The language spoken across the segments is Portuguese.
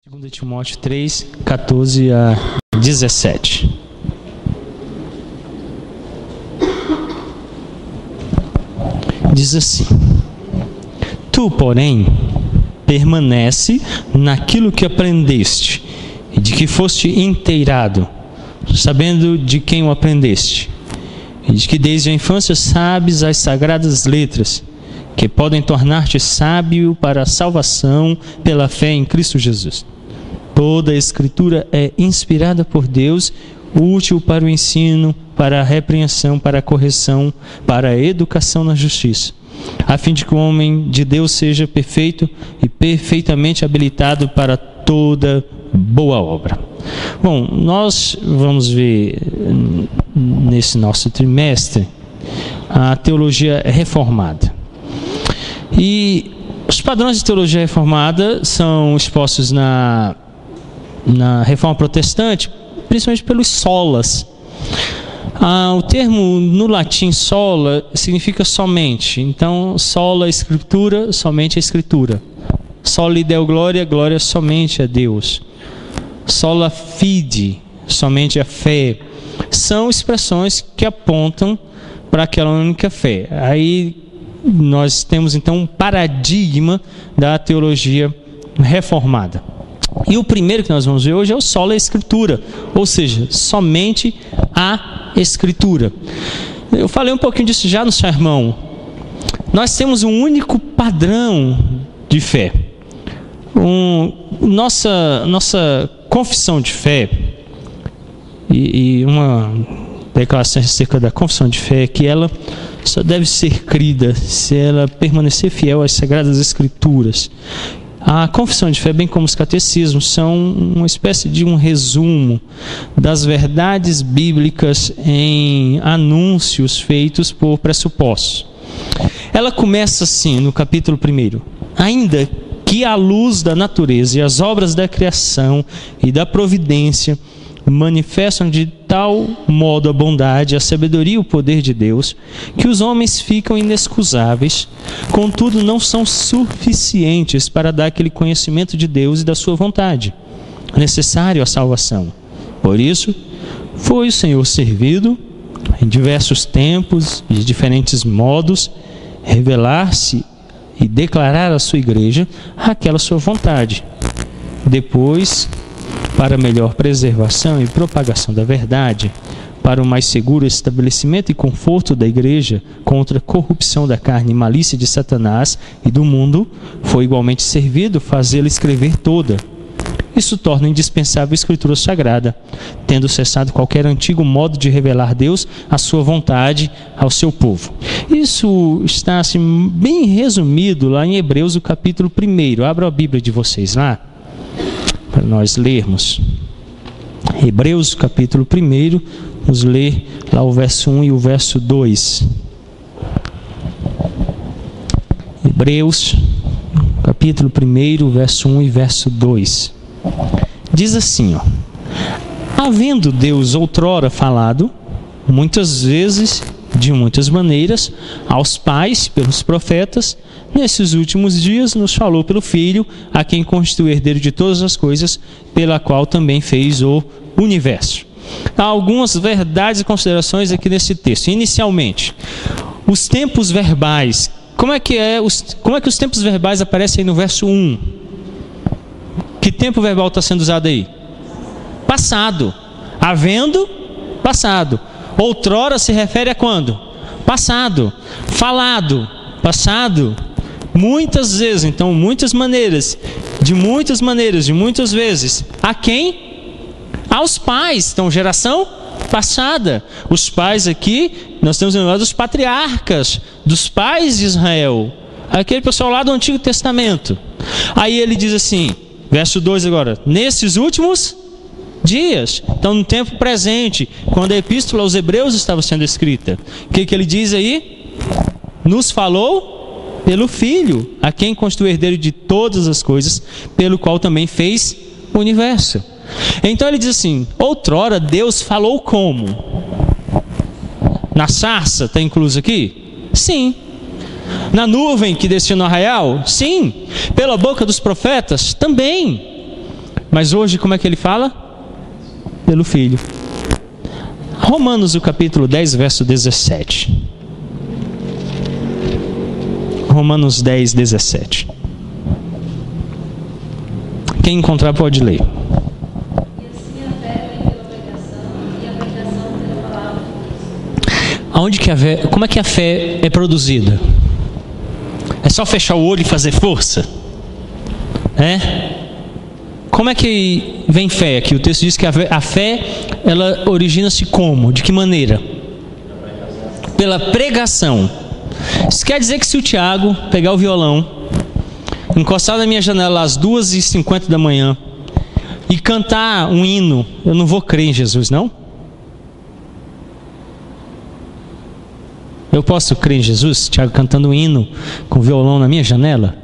2 Timóteo 3, 14 a 17. Diz assim: Tu, porém, permanece naquilo que aprendeste, e de que foste inteirado, sabendo de quem o aprendeste, e de que desde a infância sabes as sagradas letras, que podem tornar-te sábio para a salvação pela fé em Cristo Jesus. Toda a Escritura é inspirada por Deus, útil para o ensino, para a repreensão, para a correção, para a educação na justiça, a fim de que o homem de Deus seja perfeito e perfeitamente habilitado para toda boa obra. Bom, nós vamos ver nesse nosso trimestre a teologia reformada. E os padrões de teologia reformada são expostos na Reforma Protestante, principalmente pelos solas. O termo no latim sola significa somente. Então, sola Escritura, somente a Escritura. Soli Deo Glória, glória somente a Deus. Sola Fide, somente a fé. São expressões que apontam para aquela única fé. Aí nós temos então um paradigma da teologia reformada. E o primeiro que nós vamos ver hoje é o sola Escritura, ou seja, somente a Escritura. Eu falei um pouquinho disso já no sermão. Nós temos um único padrão de fé. Nossa confissão de fé, e uma declaração acerca da confissão de fé é que ela só deve ser crida se ela permanecer fiel às Sagradas Escrituras. A confissão de fé, bem como os catecismos, são uma espécie de um resumo das verdades bíblicas em anúncios feitos por pressupostos. Ela começa assim, no capítulo 1. Ainda que a luz da natureza e as obras da criação e da providência manifestam de tal modo a bondade, a sabedoria e o poder de Deus, que os homens ficam inexcusáveis, contudo não são suficientes para dar aquele conhecimento de Deus e da sua vontade, necessário à salvação. Por isso, foi o Senhor servido, em diversos tempos e de diferentes modos, revelar-se e declarar à sua igreja aquela sua vontade. Depois, para melhor preservação e propagação da verdade, para o mais seguro estabelecimento e conforto da igreja contra a corrupção da carne e malícia de Satanás e do mundo, foi igualmente servido fazê-la escrever toda. Isso torna indispensável a Escritura Sagrada, tendo cessado qualquer antigo modo de revelar Deus a sua vontade ao seu povo. Isso está assim, bem resumido lá em Hebreus, o capítulo 1. Abra a Bíblia de vocês lá, para nós lermos. Hebreus, capítulo 1, vamos ler lá o verso 1 e o verso 2. Hebreus, capítulo 1, verso 1 e verso 2. Diz assim, havendo Deus outrora falado, muitas vezes, de muitas maneiras, aos pais, pelos profetas, nesses últimos dias nos falou pelo Filho, a quem constituiu herdeiro de todas as coisas, pela qual também fez o universo. Há algumas verdades e considerações aqui nesse texto. Inicialmente, os tempos verbais. Como é que os tempos verbais aparecem aí no verso 1? Que tempo verbal está sendo usado aí? Passado. Havendo, passado. Outrora se refere a quando? Passado. Falado, passado. Muitas vezes, então, muitas maneiras, de muitas vezes. A quem? Aos pais. Então, geração passada. Os pais aqui, nós temos lembrado dos patriarcas, dos pais de Israel. Aquele pessoal lá do Antigo Testamento. Aí ele diz assim, verso 2 agora, nesses últimos dias. Então, no tempo presente, quando a epístola aos Hebreus estava sendo escrita, o que ele diz aí? Nos falou pelo Filho, a quem constituiu herdeiro de todas as coisas, pelo qual também fez o universo. Então ele diz assim, outrora Deus falou como? Na sarça, está incluso aqui? Sim. Na nuvem que desceu no arraial? Sim. Pela boca dos profetas? Também. Mas hoje, como é que ele fala? Pelo Filho. Romanos, o capítulo 10, verso 17. Romanos 10, 17. Quem encontrar pode ler. Aonde que a fé, como é que a fé é produzida? É só fechar o olho e fazer força? Como é que vem fé aqui? O texto diz que a fé, ela origina-se como? De que maneira? Pela pregação. Isso quer dizer que se o Tiago pegar o violão, encostar na minha janela às 2h50 da manhã e cantar um hino, eu não vou crer em Jesus, não? Eu posso crer em Jesus, Tiago, cantando um hino com violão na minha janela?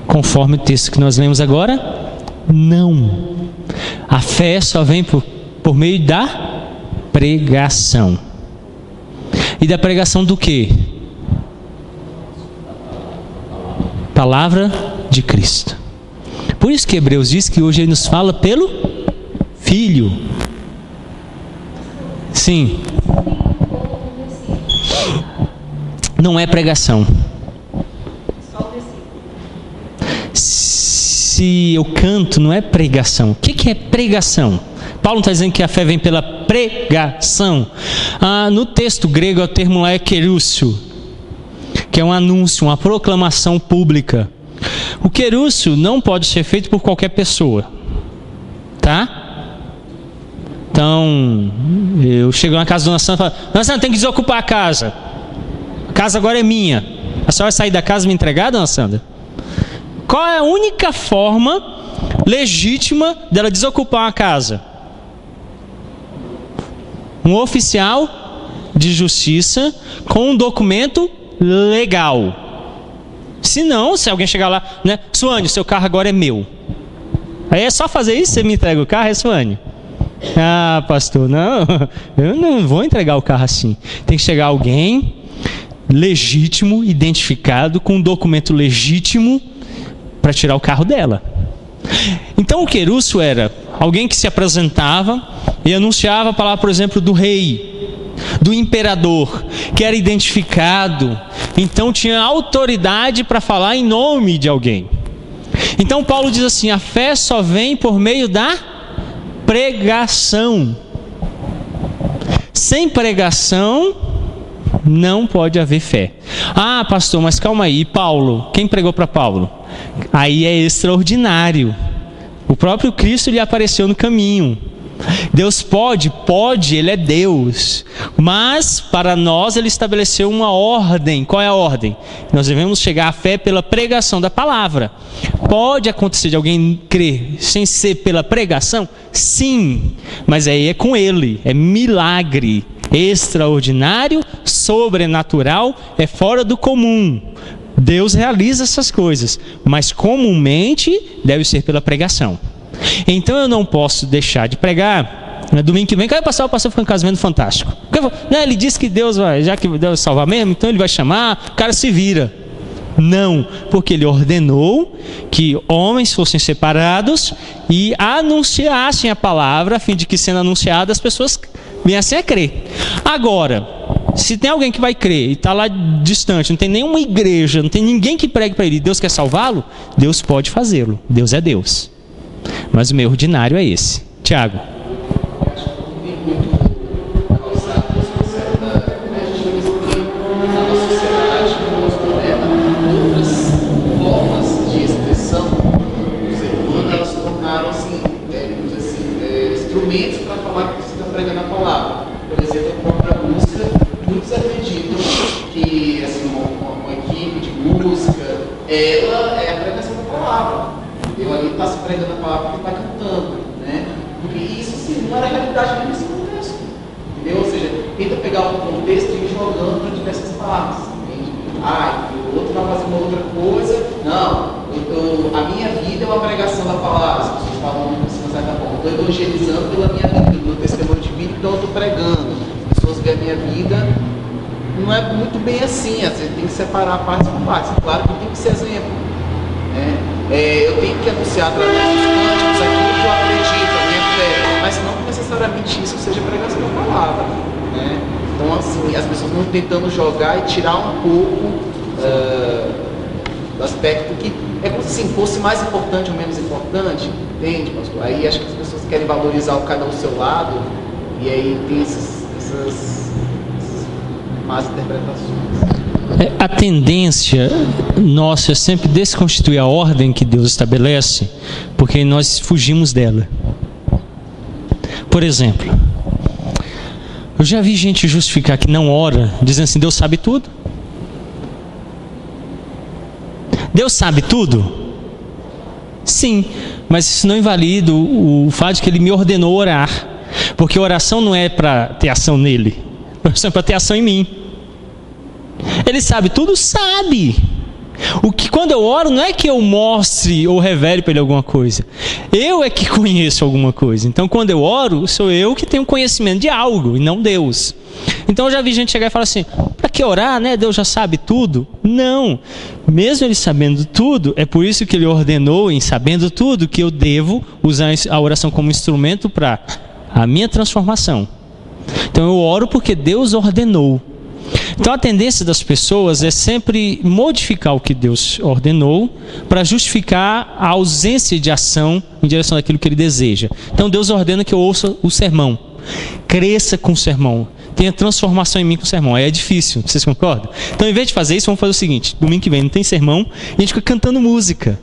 Conforme o texto que nós lemos agora, não. A fé só vem por meio da pregação. E da pregação do quê? Palavra de Cristo. Por isso que Hebreus diz que hoje ele nos fala pelo Filho. Sim. Não é pregação. Se eu canto, não é pregação. O que é pregação? Paulo não está dizendo que a fé vem pela pregação. No texto grego, o termo lá é querúcio, que é um anúncio, uma proclamação pública. O querúcio não pode ser feito por qualquer pessoa. Tá? Então, eu chego na casa da Dona Sandra e falo: Dona Sandra, tem que desocupar a casa. A casa agora é minha. A senhora vai sair da casa e me entregar, Dona Sandra? Qual é a única forma legítima dela desocupar uma casa? Um oficial de justiça com um documento legal. Se não, se alguém chegar lá, né? Suane, seu carro agora é meu. Aí é só fazer isso, você me entrega o carro, é Suane? Ah, pastor, não, eu não vou entregar o carro assim. Tem que chegar alguém legítimo, identificado, com um documento legítimo para tirar o carro dela. Então o querúcio era alguém que se apresentava e anunciava a palavra, por exemplo, do rei, do imperador, que era identificado, então tinha autoridade para falar em nome de alguém. Então Paulo diz assim: a fé só vem por meio da pregação. Sem pregação não pode haver fé. Ah, pastor, mas calma aí. E Paulo? Quem pregou para Paulo? Aí é extraordinário. O próprio Cristo lhe apareceu no caminho. Deus pode, Ele é Deus. Mas para nós Ele estabeleceu uma ordem. Qual é a ordem? Nós devemos chegar à fé pela pregação da palavra. Pode acontecer de alguém crer sem ser pela pregação? Sim, mas aí é com Ele, é milagre, extraordinário, sobrenatural, é fora do comum. Deus realiza essas coisas, mas comumente deve ser pela pregação. Então eu não posso deixar de pregar. Domingo que vem, o pastor foi um casamento fantástico. Ele disse que Deus vai, já que Deus vai salvar mesmo, então Ele vai chamar, o cara se vira. Não, porque Ele ordenou que homens fossem separados e anunciassem a palavra, a fim de que, sendo anunciada, as pessoas viessem a crer. Agora, se tem alguém que vai crer e está lá distante, não tem nenhuma igreja, não tem ninguém que pregue para ele, e Deus quer salvá-lo, Deus pode fazê-lo. Deus é Deus. Mas o meio ordinário é esse. Tiago. Instrumentos para falar que você está pregando a palavra. Por exemplo, a própria música, muitos acreditam que assim, uma equipe de música, ela é a pregação da palavra. Ele ali está se pregando a palavra porque está cantando, né? Porque isso sim, não era a realidade nesse contexto. Entendeu? Ou seja, tenta pegar um contexto e ir jogando para diversas partes. Entende? O outro vai fazer uma outra coisa. Não, a minha vida é uma pregação da palavra. As pessoas falam assim, de certa forma. Estou evangelizando pela minha vida, pelo testemunho de vida, então eu estou pregando. As pessoas veem a minha vida. Não é muito bem assim. Você tem que separar partes por partes. Claro que tem que ser exemplo. Eu tenho que anunciar através dos cânticos aquilo que eu acredito, a minha fé, mas não necessariamente isso seja pregação da palavra, né? Então, assim, as pessoas vão tentando jogar e tirar um pouco do aspecto que é como se assim, fosse mais importante ou menos importante, entende, pastor? Aí acho que as pessoas querem valorizar o cada ao seu lado, e aí tem essas más interpretações. A tendência nossa é sempre desconstituir a ordem que Deus estabelece, porque nós fugimos dela. Por exemplo, eu já vi gente justificar que não ora, dizendo assim, Deus sabe tudo. Deus sabe tudo? Sim, mas isso não invalida o fato de que Ele me ordenou orar, porque oração não é para ter ação nele, oração é para ter ação em mim. Ele sabe tudo? Sabe. O que quando eu oro não é que eu mostre ou revele para ele alguma coisa. Eu é que conheço alguma coisa. Então quando eu oro, sou eu que tenho conhecimento de algo e não Deus. Então eu já vi gente chegar e falar assim, para que orar, né? Deus já sabe tudo. Não. Mesmo ele sabendo tudo, é por isso que ele ordenou, em sabendo tudo, que eu devo usar a oração como instrumento para a minha transformação. Então eu oro porque Deus ordenou. Então a tendência das pessoas é sempre modificar o que Deus ordenou para justificar a ausência de ação em direção àquilo que Ele deseja. Então Deus ordena que eu ouça o sermão, cresça com o sermão, tenha transformação em mim com o sermão. Aí é difícil, vocês concordam? Então, em vez de fazer isso, vamos fazer o seguinte: domingo que vem não tem sermão e a gente fica cantando música.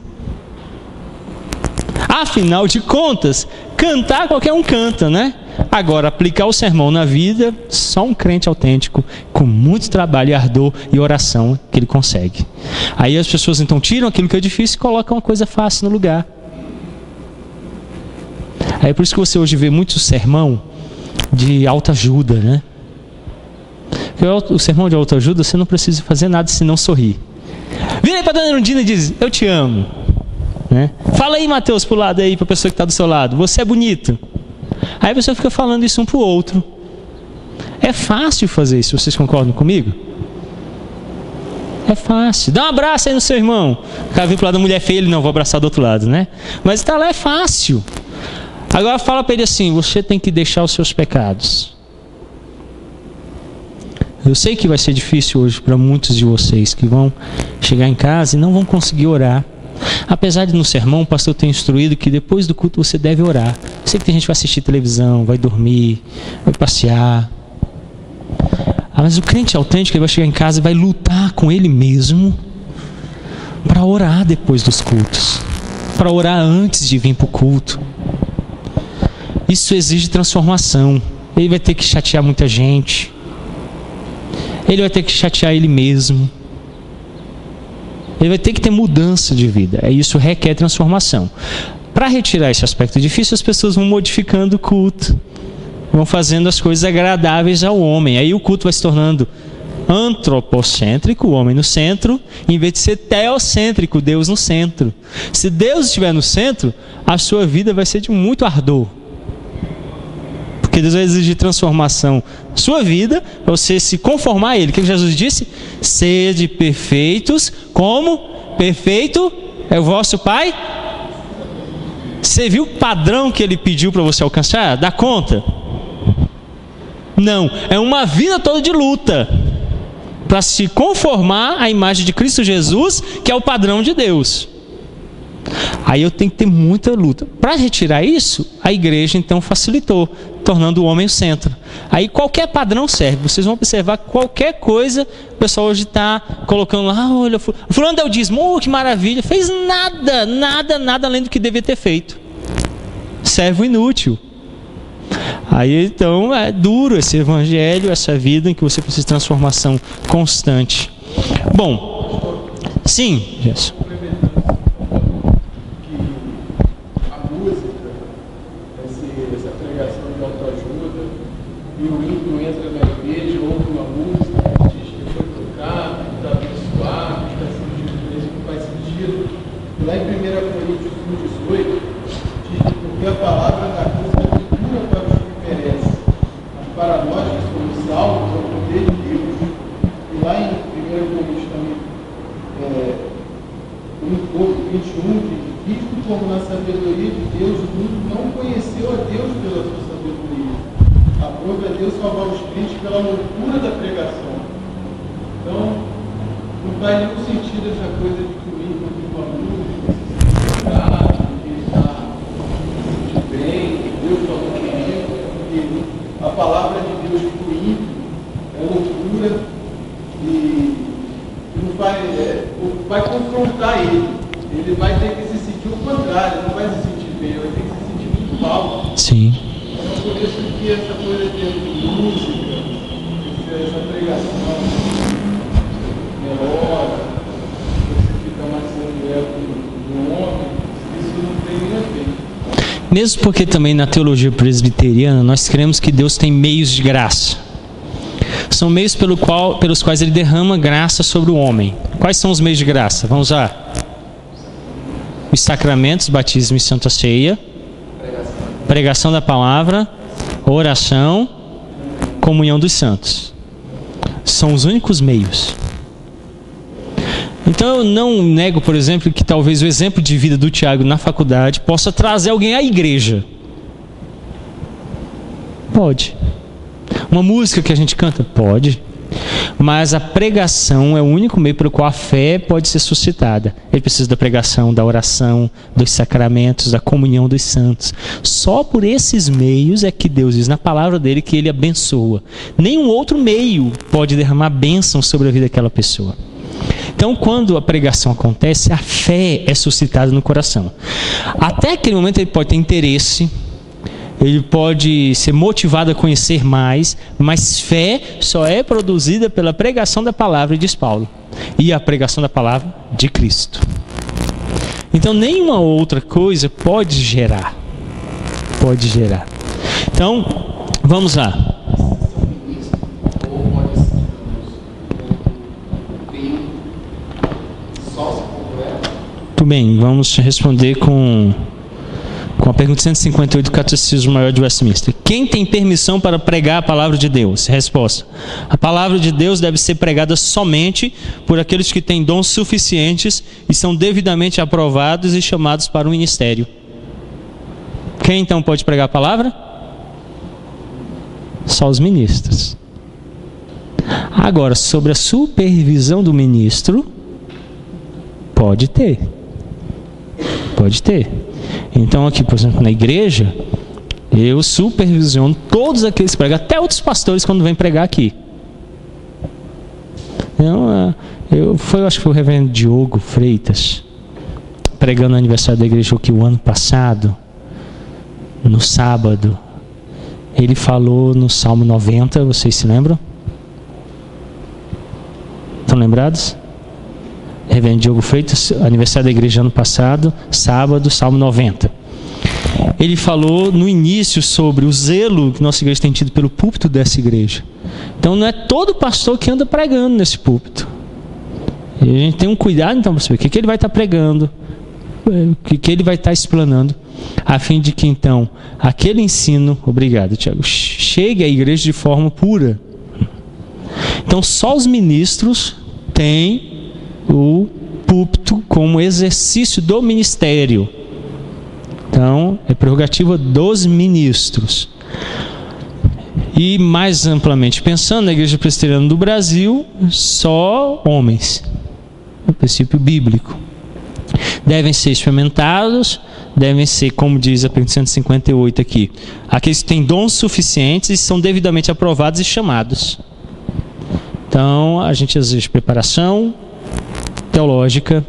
Afinal de contas, cantar qualquer um canta, né? Agora, aplicar o sermão na vida, só um crente autêntico, com muito trabalho e ardor e oração, que ele consegue. Aí as pessoas então tiram aquilo que é difícil e colocam uma coisa fácil no lugar. Aí é por isso que você hoje vê muito sermão de autoajuda, né? Porque o sermão de autoajuda, você não precisa fazer nada senão sorrir. Vira aí para a dona Erundina e diz, eu te amo. Né? Fala aí, Mateus, pro lado aí, para a pessoa que está do seu lado, você é bonito. Aí a pessoa fica falando isso um para o outro. É fácil fazer isso, vocês concordam comigo? É fácil. Dá um abraço aí no seu irmão. O cara vem pro lado da mulher feia, ele não, vou abraçar do outro lado, né? Mas está lá, é fácil. Agora fala para ele assim, você tem que deixar os seus pecados. Eu sei que vai ser difícil hoje para muitos de vocês que vão chegar em casa e não vão conseguir orar. Apesar de no sermão o pastor ter instruído que depois do culto você deve orar. Eu sei que tem gente que vai assistir televisão, vai dormir, vai passear. Mas o crente autêntico, ele vai chegar em casa e vai lutar com ele mesmo para orar depois dos cultos, para orar antes de vir para o culto. Isso exige transformação. Ele vai ter que chatear muita gente. Ele vai ter que chatear ele mesmo. Ele vai ter que ter mudança de vida. Isso requer transformação. Para retirar esse aspecto difícil, as pessoas vão modificando o culto. Vão fazendo as coisas agradáveis ao homem. Aí o culto vai se tornando antropocêntrico, o homem no centro, em vez de ser teocêntrico, Deus no centro. Se Deus estiver no centro, a sua vida vai ser de muito ardor. Porque Deus vai exigir transformação na sua vida, para você se conformar a Ele. O que Jesus disse? Sede perfeitos, como perfeito é o vosso Pai. Você viu o padrão que Ele pediu para você alcançar? Dá conta? Não, é uma vida toda de luta para se conformar à imagem de Cristo Jesus, que é o padrão de Deus. Aí eu tenho que ter muita luta. Para retirar isso, a igreja então facilitou, tornando o homem o centro. Aí qualquer padrão serve. Vocês vão observar qualquer coisa, o pessoal hoje está colocando lá, olha, fulano deu dízimo, que maravilha. Fez nada além do que devia ter feito. Servo inútil. Aí então é duro esse evangelho, essa vida em que você precisa de transformação constante. Bom, sim, Jesus. E o ímpio entra na igreja, ouve uma música, diz que foi tocado, que está abençoado, que está sentindo igreja, que faz sentido. E lá em 1 Coríntios 1,18, diz que porque a palavra da cruz é dura para os que perecem, mas para nós que somos salvos é o poder de Deus. E lá em 1 Coríntios também, 1,12, 21, visto como na sabedoria de Deus o mundo não conheceu a Deus pela sua sabedoria. Aprove a Deus salvar os crentes pela loucura da pregação. Então, não faz nenhum sentido essa coisa de que o ímpio tem uma música, que ele está se sentindo bem, que Deus falou com ele, porque a palavra de Deus para o ímpio é loucura e não vai confrontar ele. Ele vai ter que se sentir o contrário, não vai se sentir bem, ele vai ter que se sentir muito mal. Sim. Então, por isso que essa coisa de música, essa pregação melhora, você fica mais sendo do homem, isso não tem nenhum efeito. Mesmo porque também na teologia presbiteriana nós cremos que Deus tem meios de graça. São meios pelos quais ele derrama graça sobre o homem. Quais são os meios de graça? Vamos lá. Os sacramentos, batismo e santa ceia, pregação da palavra, oração, comunhão dos santos. São os únicos meios. Então eu não nego, por exemplo, que talvez o exemplo de vida do Tiago na faculdade possa trazer alguém à igreja. Pode. Uma música que a gente canta? Pode. Mas a pregação é o único meio pelo qual a fé pode ser suscitada. Ele precisa da pregação, da oração, dos sacramentos, da comunhão dos santos. Só por esses meios é que Deus diz na palavra dele que ele abençoa. Nenhum outro meio pode derramar bênção sobre a vida daquela pessoa. Então, quando a pregação acontece, a fé é suscitada no coração. Até aquele momento ele pode ter interesse, ele pode ser motivado a conhecer mais, mas fé só é produzida pela pregação da palavra, diz Paulo, e a pregação da palavra de Cristo. Então, nenhuma outra coisa pode gerar. Então, vamos lá. Muito bem, vamos responder com a pergunta 158 do Catecismo Maior de Westminster. Quem tem permissão para pregar a palavra de Deus? Resposta: a palavra de Deus deve ser pregada somente por aqueles que têm dons suficientes e são devidamente aprovados e chamados para o ministério. Quem então pode pregar a palavra? Só os ministros. Agora, sobre a supervisão do ministro, pode ter. Então aqui, por exemplo, na igreja, eu supervisiono todos aqueles que pregam, até outros pastores quando vêm pregar aqui. Eu acho que foi o reverendo Diogo Freitas, pregando no aniversário da igreja aqui o ano passado, no sábado. Ele falou no Salmo 90, vocês se lembram? Estão lembrados? Reverendo Diogo Freitas, aniversário da igreja ano passado, sábado, Salmo 90. Ele falou no início sobre o zelo que nossa igreja tem tido pelo púlpito dessa igreja. Então não é todo pastor que anda pregando nesse púlpito. E a gente tem um cuidado então para saber o que ele vai estar pregando, o que ele vai estar explanando, a fim de que então aquele ensino, obrigado Tiago, chegue à igreja de forma pura. Então só os ministros têm o púlpito como exercício do ministério. Então, é prerrogativa dos ministros. E mais amplamente pensando, na Igreja Presbiteriana do Brasil, só homens. O princípio bíblico. Devem ser experimentados, devem ser, como diz a pergunta 158 aqui, aqueles que têm dons suficientes e são devidamente aprovados e chamados. Então, a gente exige preparação teológica,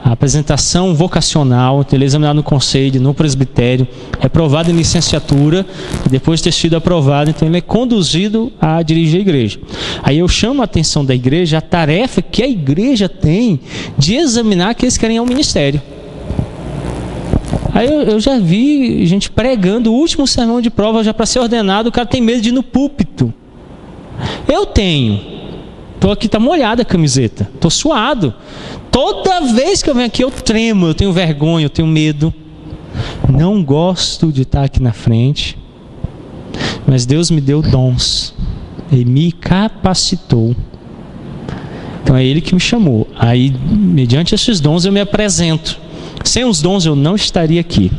a apresentação vocacional, ele é examinado no conselho, no presbitério, é aprovado em licenciatura, e depois de ter sido aprovado, então ele é conduzido a dirigir a igreja. Aí eu chamo a atenção da igreja, a tarefa que a igreja tem de examinar aqueles que querem ao ministério. Aí eu já vi gente pregando o último sermão de prova já para ser ordenado, o cara tem medo de ir no púlpito. Eu tenho. Estou aqui, está molhada a camiseta, estou suado. Toda vez que eu venho aqui eu tremo, eu tenho vergonha, eu tenho medo. Não gosto de estar aqui na frente, mas Deus me deu dons e me capacitou. Então é Ele que me chamou. Aí, mediante esses dons, eu me apresento. Sem os dons, eu não estaria aqui.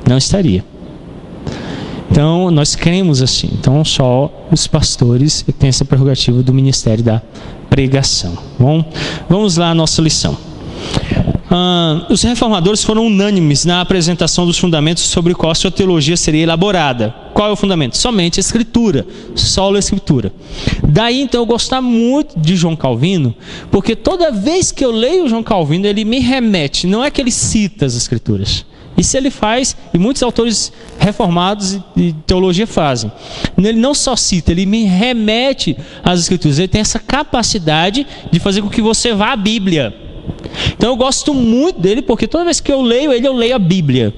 Não estaria. Então, nós cremos assim. Então, só os pastores têm essa prerrogativa do ministério da pregação. Bom, vamos lá à nossa lição. Os reformadores foram unânimes na apresentação dos fundamentos sobre o qual a sua teologia seria elaborada. Qual é o fundamento? Somente a Escritura, só a Escritura. Daí então eu gostar muito de João Calvino, porque toda vez que eu leio João Calvino, ele me remete, não é que ele cita as Escrituras. Isso ele faz, e muitos autores reformados de teologia fazem. Ele não só cita, ele me remete às Escrituras. Ele tem essa capacidade de fazer com que você vá à Bíblia. Então eu gosto muito dele, porque toda vez que eu leio ele, eu leio a Bíblia.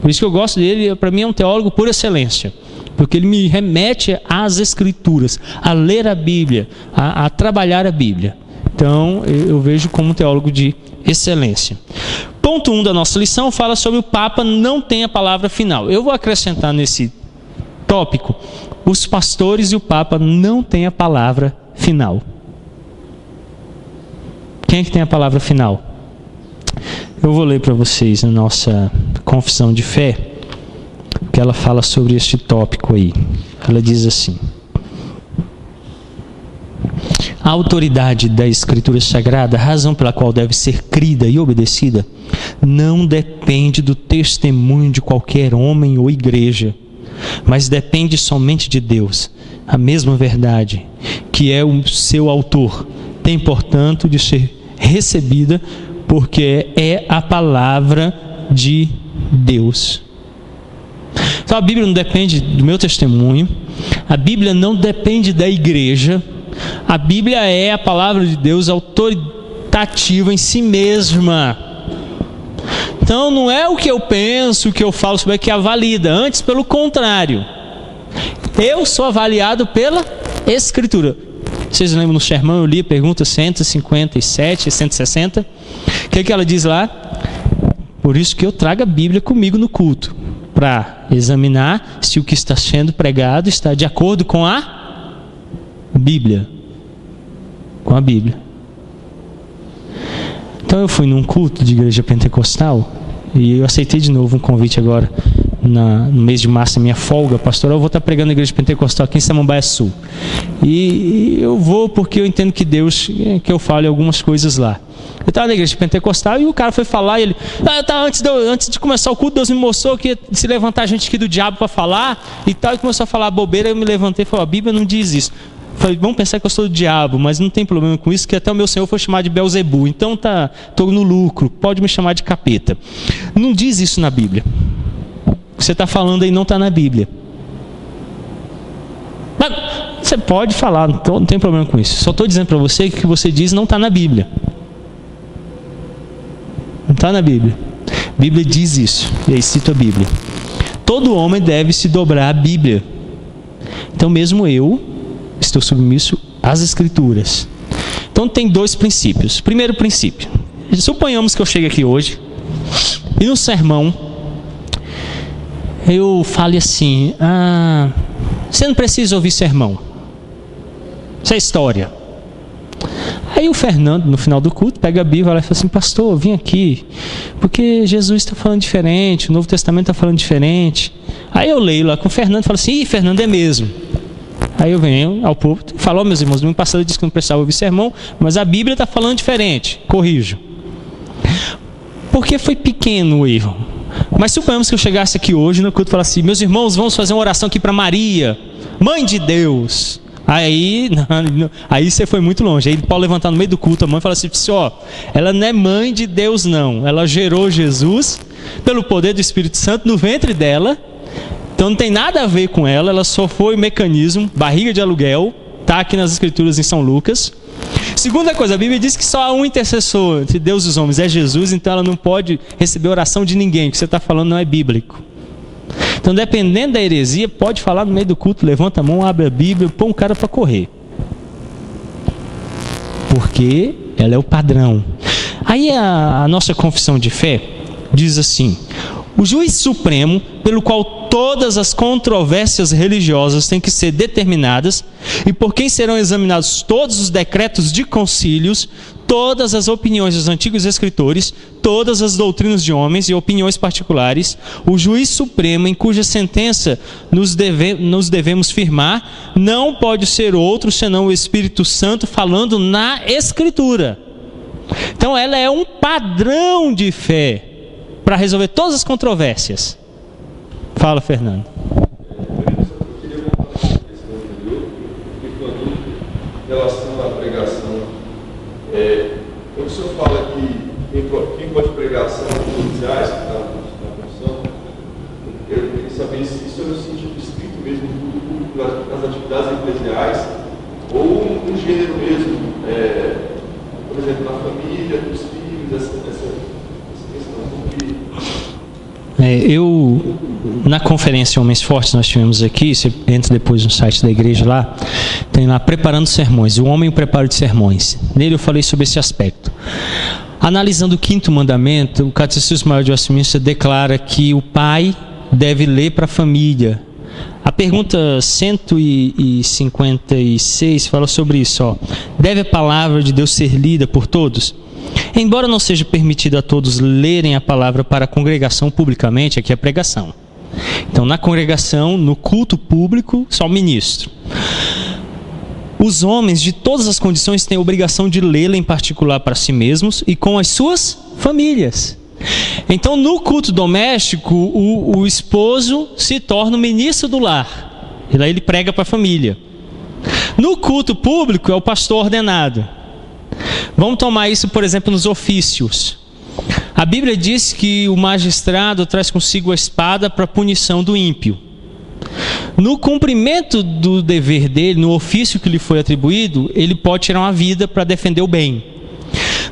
Por isso que eu gosto dele, para mim é um teólogo por excelência. Porque ele me remete às Escrituras, a ler a Bíblia, a trabalhar a Bíblia. Então eu vejo como um teólogo de excelência. Ponto 1 da nossa lição fala sobre o Papa não tem a palavra final. Eu vou acrescentar nesse tópico, os pastores e o Papa não têm a palavra final. Quem é que tem a palavra final? Eu vou ler para vocês a nossa confissão de fé, que ela fala sobre este tópico aí. Ela diz assim: a autoridade da Escritura Sagrada, a razão pela qual deve ser crida e obedecida, não depende do testemunho de qualquer homem ou igreja, mas depende somente de Deus. A mesma verdade, que é o seu autor, tem, portanto, de ser recebida, porque é a palavra de Deus. Então a Bíblia não depende do meu testemunho, a Bíblia não depende da igreja, a Bíblia é a palavra de Deus autoritativa em si mesma. Então não é o que eu penso, o que eu falo sobre que a valida, antes pelo contrário. Eu sou avaliado pela Escritura. Vocês lembram no sermão, eu li a pergunta 157 e 160. O que ela diz lá? Por isso que eu trago a Bíblia comigo no culto, para examinar se o que está sendo pregado está de acordo com a Bíblia. Com a Bíblia. Então eu fui num culto de igreja pentecostal e eu aceitei de novo um convite agora no mês de março, minha folga pastoral. Eu vou estar pregando na igreja pentecostal aqui em Samambaia Sul, e eu vou porque eu entendo que Deus que eu fale algumas coisas lá. Eu estava na igreja pentecostal e o cara foi falar, e ele antes de começar o culto, Deus me mostrou que ia se levantar a gente aqui do diabo para falar e tal, e começou a falar bobeira. Eu me levantei e falei: a Bíblia não diz isso. Falei: vamos pensar que eu sou do diabo, mas não tem problema com isso, que até o meu Senhor foi chamado de Belzebu, então estou no lucro, pode me chamar de capeta. Não diz isso na Bíblia. O que você está falando aí não está na Bíblia. Mas você pode falar, não tem problema com isso. Só estou dizendo para você que o que você diz não está na Bíblia. Não está na Bíblia. A Bíblia diz isso, e aí cito a Bíblia: todo homem deve se dobrar à Bíblia. Então mesmo eu estou submisso às Escrituras. Então tem dois princípios. Primeiro princípio: suponhamos que eu chegue aqui hoje e no sermão eu fale assim: você não precisa ouvir sermão, isso é história. Aí o Fernando, no final do culto, pega a Bíblia e fala assim: pastor, eu vim aqui porque Jesus está falando diferente, o Novo Testamento está falando diferente. Aí eu leio lá com o Fernando e falo assim: Fernando, é mesmo. Aí eu venho ao púlpito e falo: meus irmãos, no ano passado eu disse que não precisava ouvir sermão, mas a Bíblia está falando diferente, corrijo. Porque foi pequeno o erro. Mas suponhamos que eu chegasse aqui hoje no culto e falasse assim: meus irmãos, vamos fazer uma oração aqui para Maria, Mãe de Deus. Aí você foi muito longe. Aí Paulo levantar no meio do culto a mão e falar assim: ela não é mãe de Deus não, ela gerou Jesus pelo poder do Espírito Santo no ventre dela. Então não tem nada a ver com ela só foi mecanismo, barriga de aluguel. Está aqui nas Escrituras em São Lucas. Segunda coisa, a Bíblia diz que só há um intercessor entre Deus e os homens, é Jesus. Então ela não pode receber oração de ninguém. O que você está falando não é bíblico. Então, dependendo da heresia, pode falar no meio do culto, levanta a mão, abre a Bíblia, põe um cara para correr. Porque ela é o padrão. Aí a nossa confissão de fé diz assim: o juiz supremo, pelo qual todas as controvérsias religiosas têm que ser determinadas, e por quem serão examinados todos os decretos de concílios, todas as opiniões dos antigos escritores, todas as doutrinas de homens e opiniões particulares, o juiz supremo em cuja sentença nos devemos firmar, não pode ser outro senão o Espírito Santo falando na Escritura. Então ela é um padrão de fé para resolver todas as controvérsias. Fala, Fernando. Eu queria voltar à questão anterior, porque quando, em relação à pregação, quando o senhor fala que quem pode pregar são os oficiais que estão na função, eu queria saber se isso é no sentido estrito mesmo do público das atividades eclesiais, ou um gênero mesmo, por exemplo, na família, dos filhos, essa questão. Na conferência Homens Fortes nós tivemos aqui, você entra depois no site da igreja lá, tem lá Preparando Sermões, o homem e o preparo de sermões. Nele eu falei sobre esse aspecto. Analisando o 5º mandamento, o Catecismo Maior de Westminster declara que o pai deve ler para a família. A pergunta 156 fala sobre isso. Deve a palavra de Deus ser lida por todos? Embora não seja permitido a todos lerem a palavra para a congregação publicamente, aqui é a pregação. Então, na congregação, no culto público, só o ministro. Os homens de todas as condições têm a obrigação de lê-la em particular para si mesmos e com as suas famílias. Então, no culto doméstico, o esposo se torna o ministro do lar. E lá ele prega para a família. No culto público, é o pastor ordenado. Vamos tomar isso, por exemplo, nos ofícios. A Bíblia diz que o magistrado traz consigo a espada para a punição do ímpio. No cumprimento do dever dele, no ofício que lhe foi atribuído, ele pode tirar uma vida para defender o bem.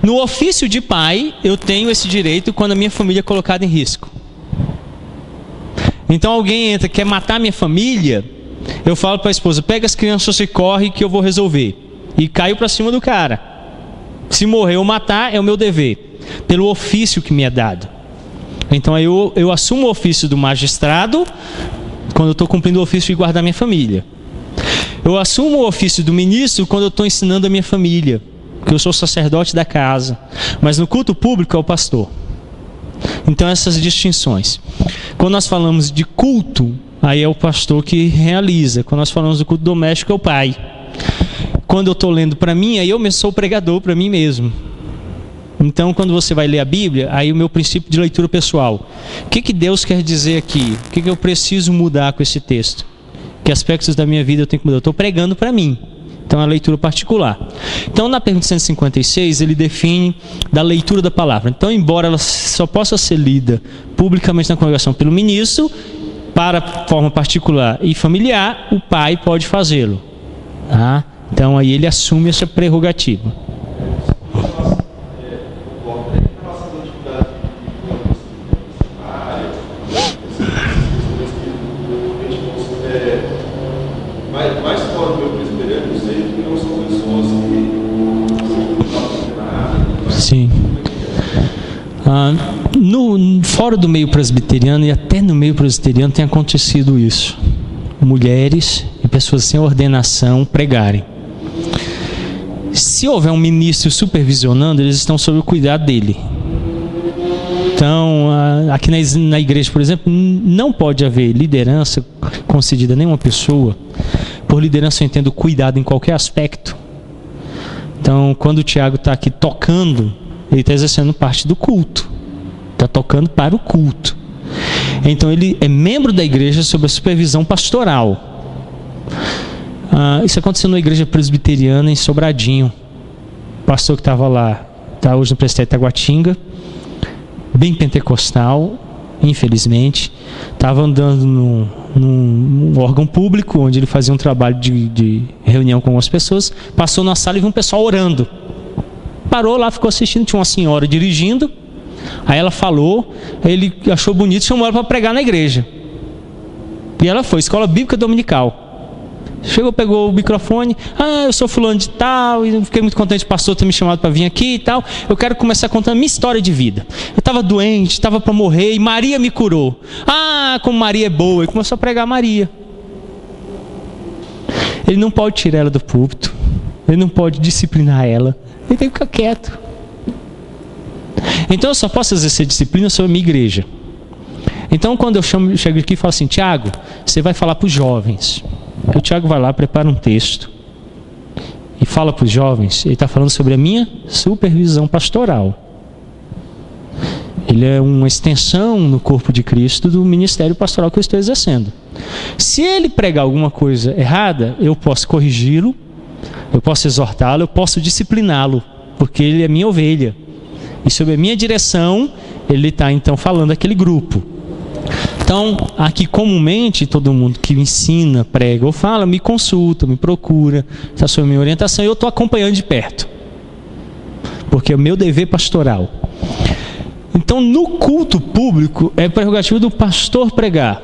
No ofício de pai, eu tenho esse direito quando a minha família é colocada em risco. Então alguém entra, quer matar a minha família, eu falo para a esposa, pega as crianças e corre que eu vou resolver. E caio para cima do cara. Se morrer ou matar, é o meu dever, pelo ofício que me é dado. Então eu assumo o ofício do magistrado, quando eu estou cumprindo o ofício de guardar minha família. Eu assumo o ofício do ministro quando eu estou ensinando a minha família, porque eu sou sacerdote da casa. Mas no culto público é o pastor. Então essas distinções. Quando nós falamos de culto, aí é o pastor que realiza. Quando nós falamos do culto doméstico, é o pai. Quando eu estou lendo para mim, aí eu sou o pregador para mim mesmo. Então, quando você vai ler a Bíblia, aí o meu princípio de leitura pessoal. O que Deus quer dizer aqui? O que eu preciso mudar com esse texto? Que aspectos da minha vida eu tenho que mudar? Eu estou pregando para mim. Então, é a leitura particular. Então, na pergunta 156, ele define da leitura da palavra. Então, embora ela só possa ser lida publicamente na congregação pelo ministro, para forma particular e familiar, o pai pode fazê-lo. Tá? Então, aí ele assume essa prerrogativa. Mais fora do meu presbiteriano, eu sei que não são pessoas que sim. Fora do meio presbiteriano e até no meio presbiteriano tem acontecido isso. Mulheres e pessoas sem ordenação pregarem. Se houver um ministro supervisionando, eles estão sob o cuidado dele. Então, aqui na igreja, por exemplo, não pode haver liderança concedida a nenhuma pessoa. Por liderança eu entendo cuidado em qualquer aspecto. Então, quando o Tiago está aqui tocando, ele está exercendo parte do culto. Está tocando para o culto. Então, ele é membro da igreja sob a supervisão pastoral. Isso aconteceu na igreja presbiteriana em Sobradinho. O pastor que estava lá, está hoje no presbitério Taguatinga, bem pentecostal, infelizmente, estava andando num órgão público, onde ele fazia um trabalho de reunião com algumas pessoas, passou na sala e viu um pessoal orando. Parou lá, ficou assistindo, tinha uma senhora dirigindo, aí ela falou, ele achou bonito e chamou ela para pregar na igreja. E ela foi, escola bíblica dominical. Chegou, pegou o microfone. Eu sou fulano de tal, e fiquei muito contente o pastor ter me chamado para vir aqui e tal. Eu quero começar contando a minha história de vida. Eu estava doente, estava para morrer, e Maria me curou. Como Maria é boa. E começou a pregar Maria. Ele não pode tirar ela do púlpito. Ele não pode disciplinar ela. Ele tem que ficar quieto. Então eu só posso exercer disciplina sobre a minha igreja. Então quando eu chego aqui e falo assim: Tiago, você vai falar para os jovens. O Tiago vai lá, prepara um texto e fala para os jovens. Ele está falando sobre a minha supervisão pastoral. Ele é uma extensão no corpo de Cristo do ministério pastoral que eu estou exercendo. Se ele pregar alguma coisa errada, eu posso corrigi-lo, eu posso exortá-lo, eu posso discipliná-lo, porque ele é minha ovelha. E sob a minha direção, ele está então falando aquele grupo. Então, aqui comumente, todo mundo que me ensina, prega ou fala, me consulta, me procura, está sob a minha orientação e eu estou acompanhando de perto. Porque é o meu dever pastoral. Então, no culto público, é prerrogativa do pastor pregar.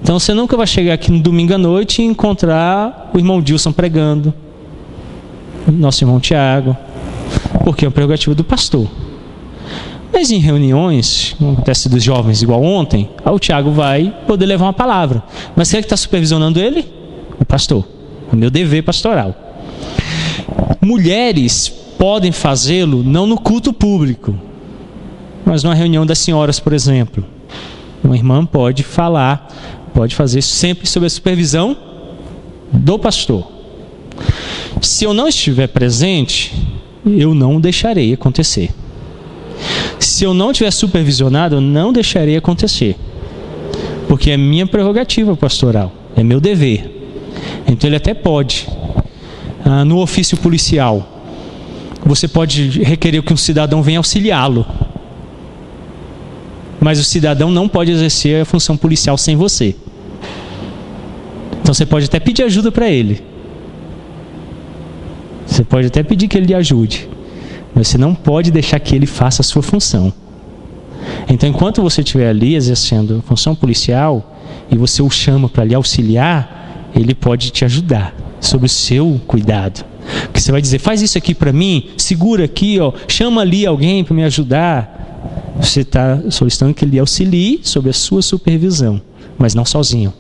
Então, você nunca vai chegar aqui no domingo à noite e encontrar o irmão Dilson pregando, nosso irmão Tiago, porque é uma prerrogativa do pastor. Mas em reuniões, como acontece dos jovens igual ontem, o Tiago vai poder levar uma palavra. Mas quem é que está supervisionando ele? O pastor. O meu dever pastoral. Mulheres podem fazê-lo não no culto público, mas numa reunião das senhoras, por exemplo. Uma irmã pode falar, pode fazer isso sempre sob a supervisão do pastor. Se eu não estiver presente, eu não deixarei acontecer. Se eu não tiver supervisionado, eu não deixarei acontecer. Porque é minha prerrogativa pastoral, é meu dever. Então ele até pode. No ofício policial, você pode requerer que um cidadão venha auxiliá-lo. Mas o cidadão não pode exercer a função policial sem você. Então você pode até pedir ajuda para ele. Você pode até pedir que ele lhe ajude. Mas você não pode deixar que ele faça a sua função. Então, enquanto você estiver ali exercendo a função policial e você o chama para lhe auxiliar, ele pode te ajudar sob o seu cuidado. Porque você vai dizer: faz isso aqui para mim, segura aqui, chama ali alguém para me ajudar. Você está solicitando que ele lhe auxilie sob a sua supervisão, mas não sozinho,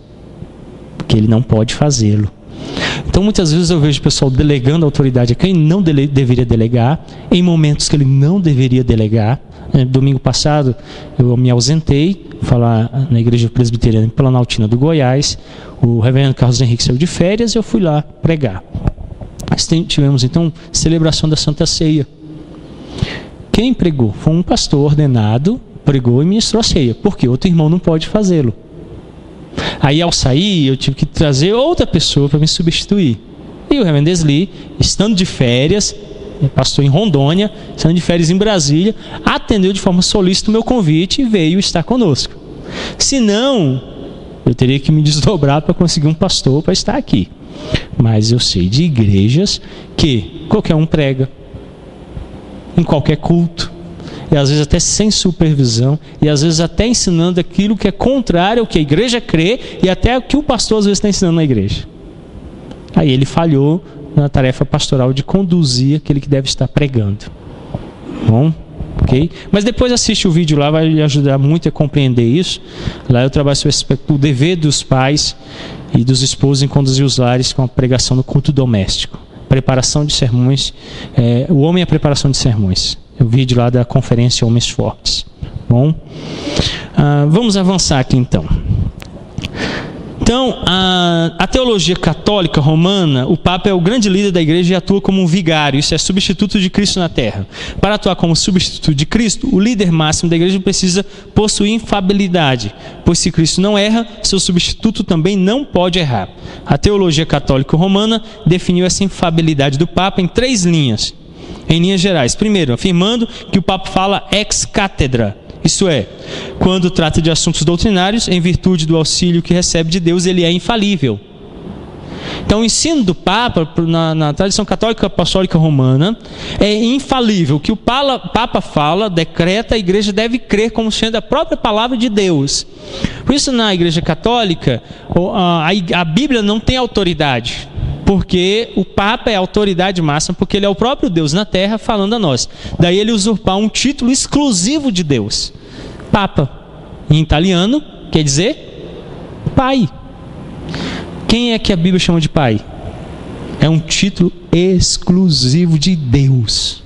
porque ele não pode fazê-lo. Então muitas vezes eu vejo o pessoal delegando autoridade a quem não deveria delegar, em momentos que ele não deveria delegar. Domingo passado eu me ausentei, falar na igreja presbiteriana em Planaltina do Goiás. O reverendo Carlos Henrique saiu de férias e eu fui lá pregar. Tivemos então celebração da Santa Ceia. Quem pregou? Foi um pastor ordenado, pregou e ministrou a ceia, porque outro irmão não pode fazê-lo. Aí ao sair eu tive que trazer outra pessoa para me substituir. E o reverendo Desli, estando de férias, pastor em Rondônia, estando de férias em Brasília, atendeu de forma solícita o meu convite e veio estar conosco. Senão, eu teria que me desdobrar para conseguir um pastor para estar aqui. Mas eu sei de igrejas que qualquer um prega, em qualquer culto, e às vezes até sem supervisão, e às vezes até ensinando aquilo que é contrário ao que a igreja crê, e até o que o pastor às vezes está ensinando na igreja. Aí ele falhou na tarefa pastoral de conduzir aquele que deve estar pregando. Bom? Ok? Mas depois assiste o vídeo lá, vai lhe ajudar muito a compreender isso. Lá eu trabalho sobre o dever dos pais e dos esposos em conduzir os lares com a pregação no culto doméstico. Preparação de sermões, o homem é a preparação de sermões. O vídeo lá da conferência Homens Fortes. Bom, vamos avançar aqui então. Então, a teologia católica romana, o Papa é o grande líder da igreja e atua como um vigário, isso é substituto de Cristo na terra. Para atuar como substituto de Cristo, o líder máximo da igreja precisa possuir infalibilidade, pois se Cristo não erra, seu substituto também não pode errar. A teologia católica romana definiu essa infalibilidade do Papa em 3 linhas, em linhas gerais. Primeiro, afirmando que o Papa fala ex cátedra. Isso é, quando trata de assuntos doutrinários, em virtude do auxílio que recebe de Deus, ele é infalível. Então o ensino do Papa, na tradição católica apostólica romana, é infalível. O que o Papa fala, decreta, a igreja deve crer como sendo a própria palavra de Deus. Por isso na igreja católica, a Bíblia não tem autoridade, porque o Papa é a autoridade máxima, porque ele é o próprio Deus na terra falando a nós. Daí ele usurpar um título exclusivo de Deus. Papa, em italiano, quer dizer pai. Quem é que a Bíblia chama de pai? É um título exclusivo de Deus.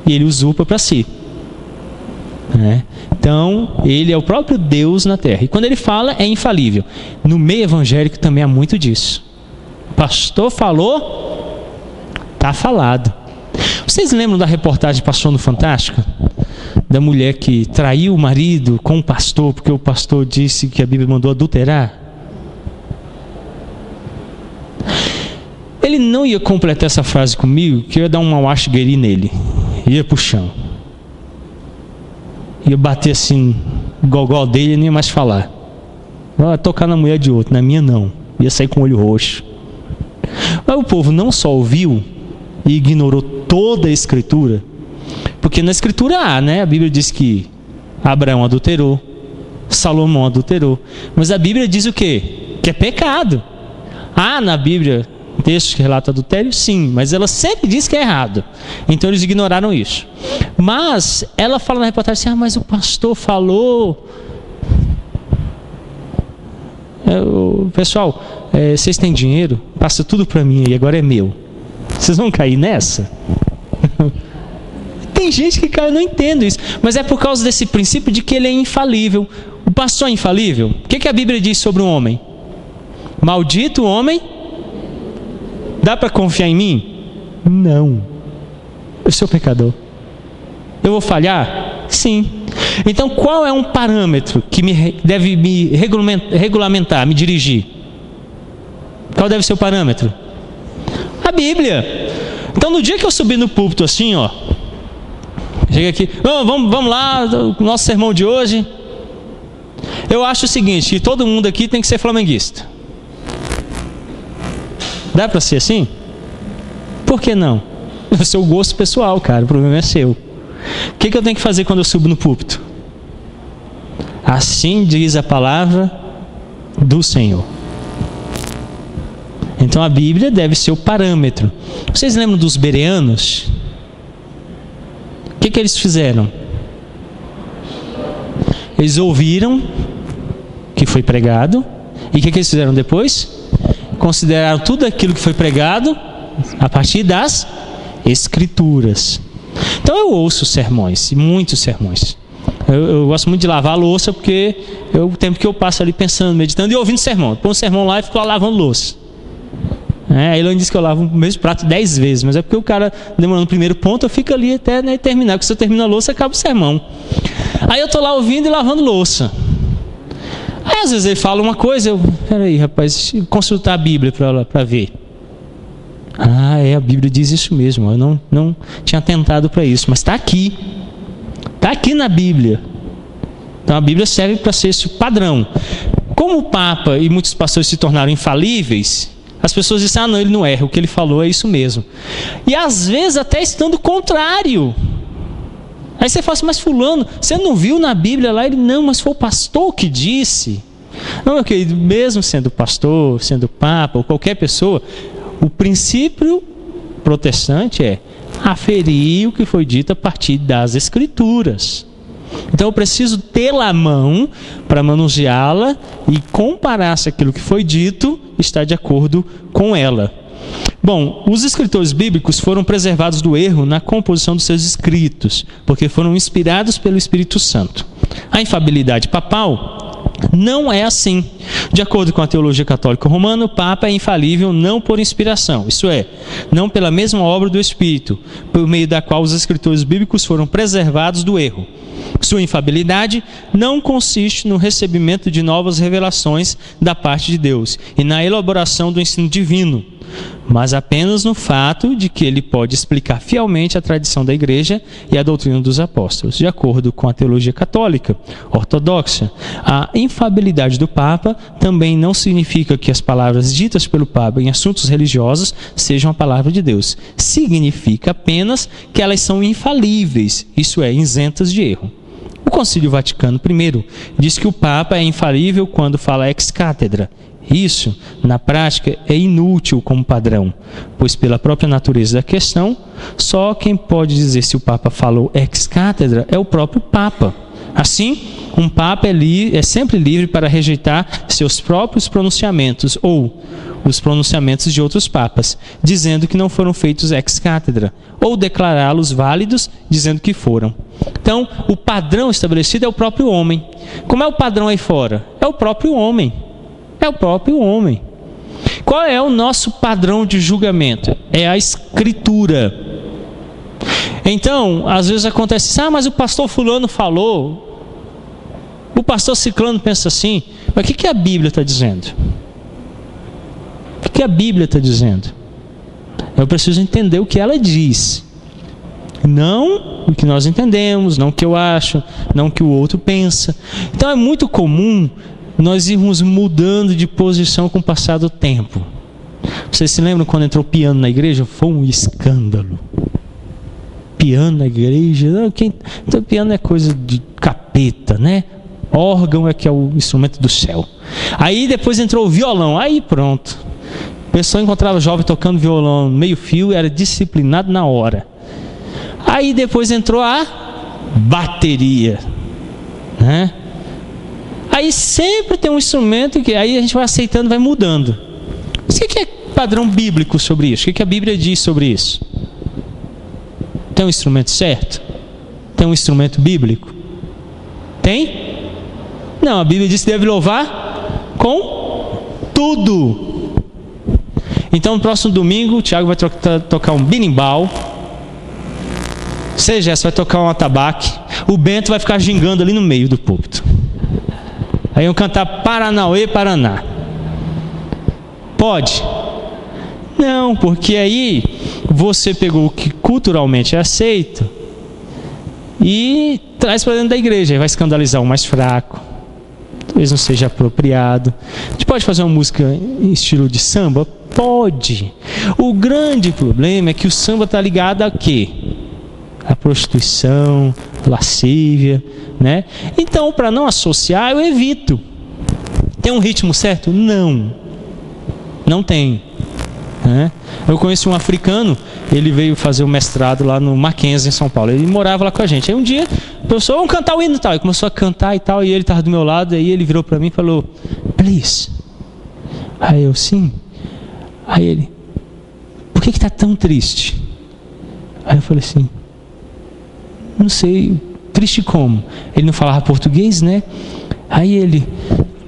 E ele usurpa para si. Então, ele é o próprio Deus na terra. E quando ele fala, é infalível. No meio evangélico também há muito disso. O pastor falou, está falado. Vocês lembram da reportagem que passou no Fantástico? Da mulher que traiu o marido com o pastor, porque o pastor disse que a Bíblia mandou adulterar? Ele não ia completar essa frase comigo, que eu ia dar um mauaxigueri nele. Ia pro chão. Ia bater assim, o gogó dele e não ia mais falar. Ia tocar na mulher de outro, na minha não. Ia sair com o olho roxo. Mas o povo não só ouviu e ignorou toda a Escritura, porque na Escritura a Bíblia diz que Abraão adulterou, Salomão adulterou, mas a Bíblia diz o quê? Que é pecado. Na Bíblia textos que relatam adultério, sim, mas ela sempre diz que é errado. Então eles ignoraram isso. Mas ela fala na reportagem assim, mas o pastor falou. Pessoal, vocês têm dinheiro? Passa tudo para mim aí, agora é meu. Vocês vão cair nessa? Tem gente que, cara, eu não entendo isso. Mas é por causa desse princípio de que ele é infalível. O pastor é infalível? O que a Bíblia diz sobre o homem? Maldito o homem. Dá para confiar em mim? Não. Eu sou pecador. Eu vou falhar? Sim. Então qual é um parâmetro que deve me regulamentar, me dirigir? Qual deve ser o parâmetro? A Bíblia. Então no dia que eu subir no púlpito assim, chega aqui, vamos lá, o nosso sermão de hoje. Eu acho o seguinte, que todo mundo aqui tem que ser flamenguista. Dá para ser assim? Por que não? É o seu gosto pessoal, cara. O problema é seu. O que eu tenho que fazer quando eu subo no púlpito? Assim diz a palavra do Senhor. Então a Bíblia deve ser o parâmetro. Vocês lembram dos bereanos? O que eles fizeram? Eles ouviram que foi pregado. E o que eles fizeram depois? Consideraram tudo aquilo que foi pregado a partir das Escrituras. Então eu ouço sermões, muitos sermões. Eu gosto muito de lavar a louça, porque é o tempo que eu passo ali pensando, meditando e ouvindo sermão. Eu ponho um sermão lá e fico lá lavando louça. A Elane disse que eu lavo o mesmo prato 10 vezes, mas é porque o cara demorando o primeiro ponto, eu fico ali até terminar, porque se eu termino a louça, acaba o sermão. Aí eu estou lá ouvindo e lavando louça. Aí às vezes ele fala uma coisa, peraí rapaz, consultar a Bíblia para ver. A Bíblia diz isso mesmo, eu não tinha atentado para isso, mas está aqui na Bíblia. Então a Bíblia serve para ser esse padrão. Como o Papa e muitos pastores se tornaram infalíveis, as pessoas dizem, não, ele não erra, o que ele falou é isso mesmo. E às vezes até estando contrário. Aí você fala assim, mas fulano, você não viu na Bíblia lá? Ele, não, mas foi o pastor que disse. Não, meu querido, mesmo sendo pastor, sendo papa, ou qualquer pessoa, o princípio protestante é aferir o que foi dito a partir das Escrituras. Então eu preciso tê-la à mão para manuseá-la e comparar se aquilo que foi dito está de acordo com ela. Bom, os escritores bíblicos foram preservados do erro na composição dos seus escritos, porque foram inspirados pelo Espírito Santo. A infalibilidade papal não é assim. De acordo com a teologia católica romana, o Papa é infalível não por inspiração, isso é, não pela mesma obra do Espírito, por meio da qual os escritores bíblicos foram preservados do erro. Sua infalibilidade não consiste no recebimento de novas revelações da parte de Deus e na elaboração do ensino divino. mas apenas no fato de que ele pode explicar fielmente a tradição da igreja e a doutrina dos apóstolos. De acordo com a teologia católica ortodoxa, a infalibilidade do Papa também não significa que as palavras ditas pelo Papa em assuntos religiosos sejam a palavra de Deus. Significa apenas que elas são infalíveis, isso é, isentas de erro. O Concílio Vaticano I diz que o Papa é infalível quando fala ex cátedra. Isso, na prática, é inútil como padrão, pois pela própria natureza da questão, só quem pode dizer se o Papa falou ex cátedra é o próprio Papa. Assim, um Papa é sempre livre para rejeitar seus próprios pronunciamentos ou os pronunciamentos de outros papas, dizendo que não foram feitos ex cátedra, ou declará-los válidos, dizendo que foram. Então, o padrão estabelecido é o próprio homem. Como é o padrão aí fora? É o próprio homem. É o próprio homem. Qual é o nosso padrão de julgamento? É a Escritura. Então, às vezes acontece assim, mas o pastor fulano falou, o pastor ciclano pensa assim, mas o que a Bíblia está dizendo? O que a Bíblia está dizendo? Eu preciso entender o que ela diz. Não o que nós entendemos, não o que eu acho, não o que o outro pensa. Então é muito comum nós irmos mudando de posição com o passar do tempo. Vocês se lembram quando entrou piano na igreja? Foi um escândalo. Piano na igreja? Não, então, piano é coisa de capeta, né? Órgão é que é o instrumento do céu. Aí depois entrou o violão, aí pronto. A pessoa encontrava jovem tocando violão meio fio, era disciplinado na hora. Aí depois entrou a bateria, né? Aí sempre tem um instrumento que aí a gente vai aceitando, vai mudando. Mas o que é padrão bíblico sobre isso? O que a Bíblia diz sobre isso? Tem um instrumento certo? Tem um instrumento bíblico? Tem? Não, a Bíblia diz que deve louvar com tudo. Então no próximo domingo o Tiago vai tocar um berimbau. Você vai tocar um atabaque. O Bento vai ficar gingando ali no meio do púlpito. Aí vão cantar Paranauê, Paraná. Pode? Não, porque aí você pegou o que culturalmente é aceito e traz para dentro da igreja. Aí vai escandalizar o mais fraco. Talvez não seja apropriado. A gente pode fazer uma música em estilo de samba? Pode. O grande problema é que o samba está ligado a quê? A prostituição, lascívia, né? Então, para não associar, eu evito. Tem um ritmo certo? Não tem, né? Eu conheci um africano, ele veio fazer o mestrado lá no Mackenzie, em São Paulo. Ele morava lá com a gente. Aí um dia, o professor, vamos cantar o hino e tal. Ele começou a cantar e tal, e ele estava do meu lado, aí ele virou para mim e falou, please. Aí eu, sim. Aí ele, por que está tão triste? Aí eu falei assim, não sei, triste como? Ele não falava português, né? Aí ele,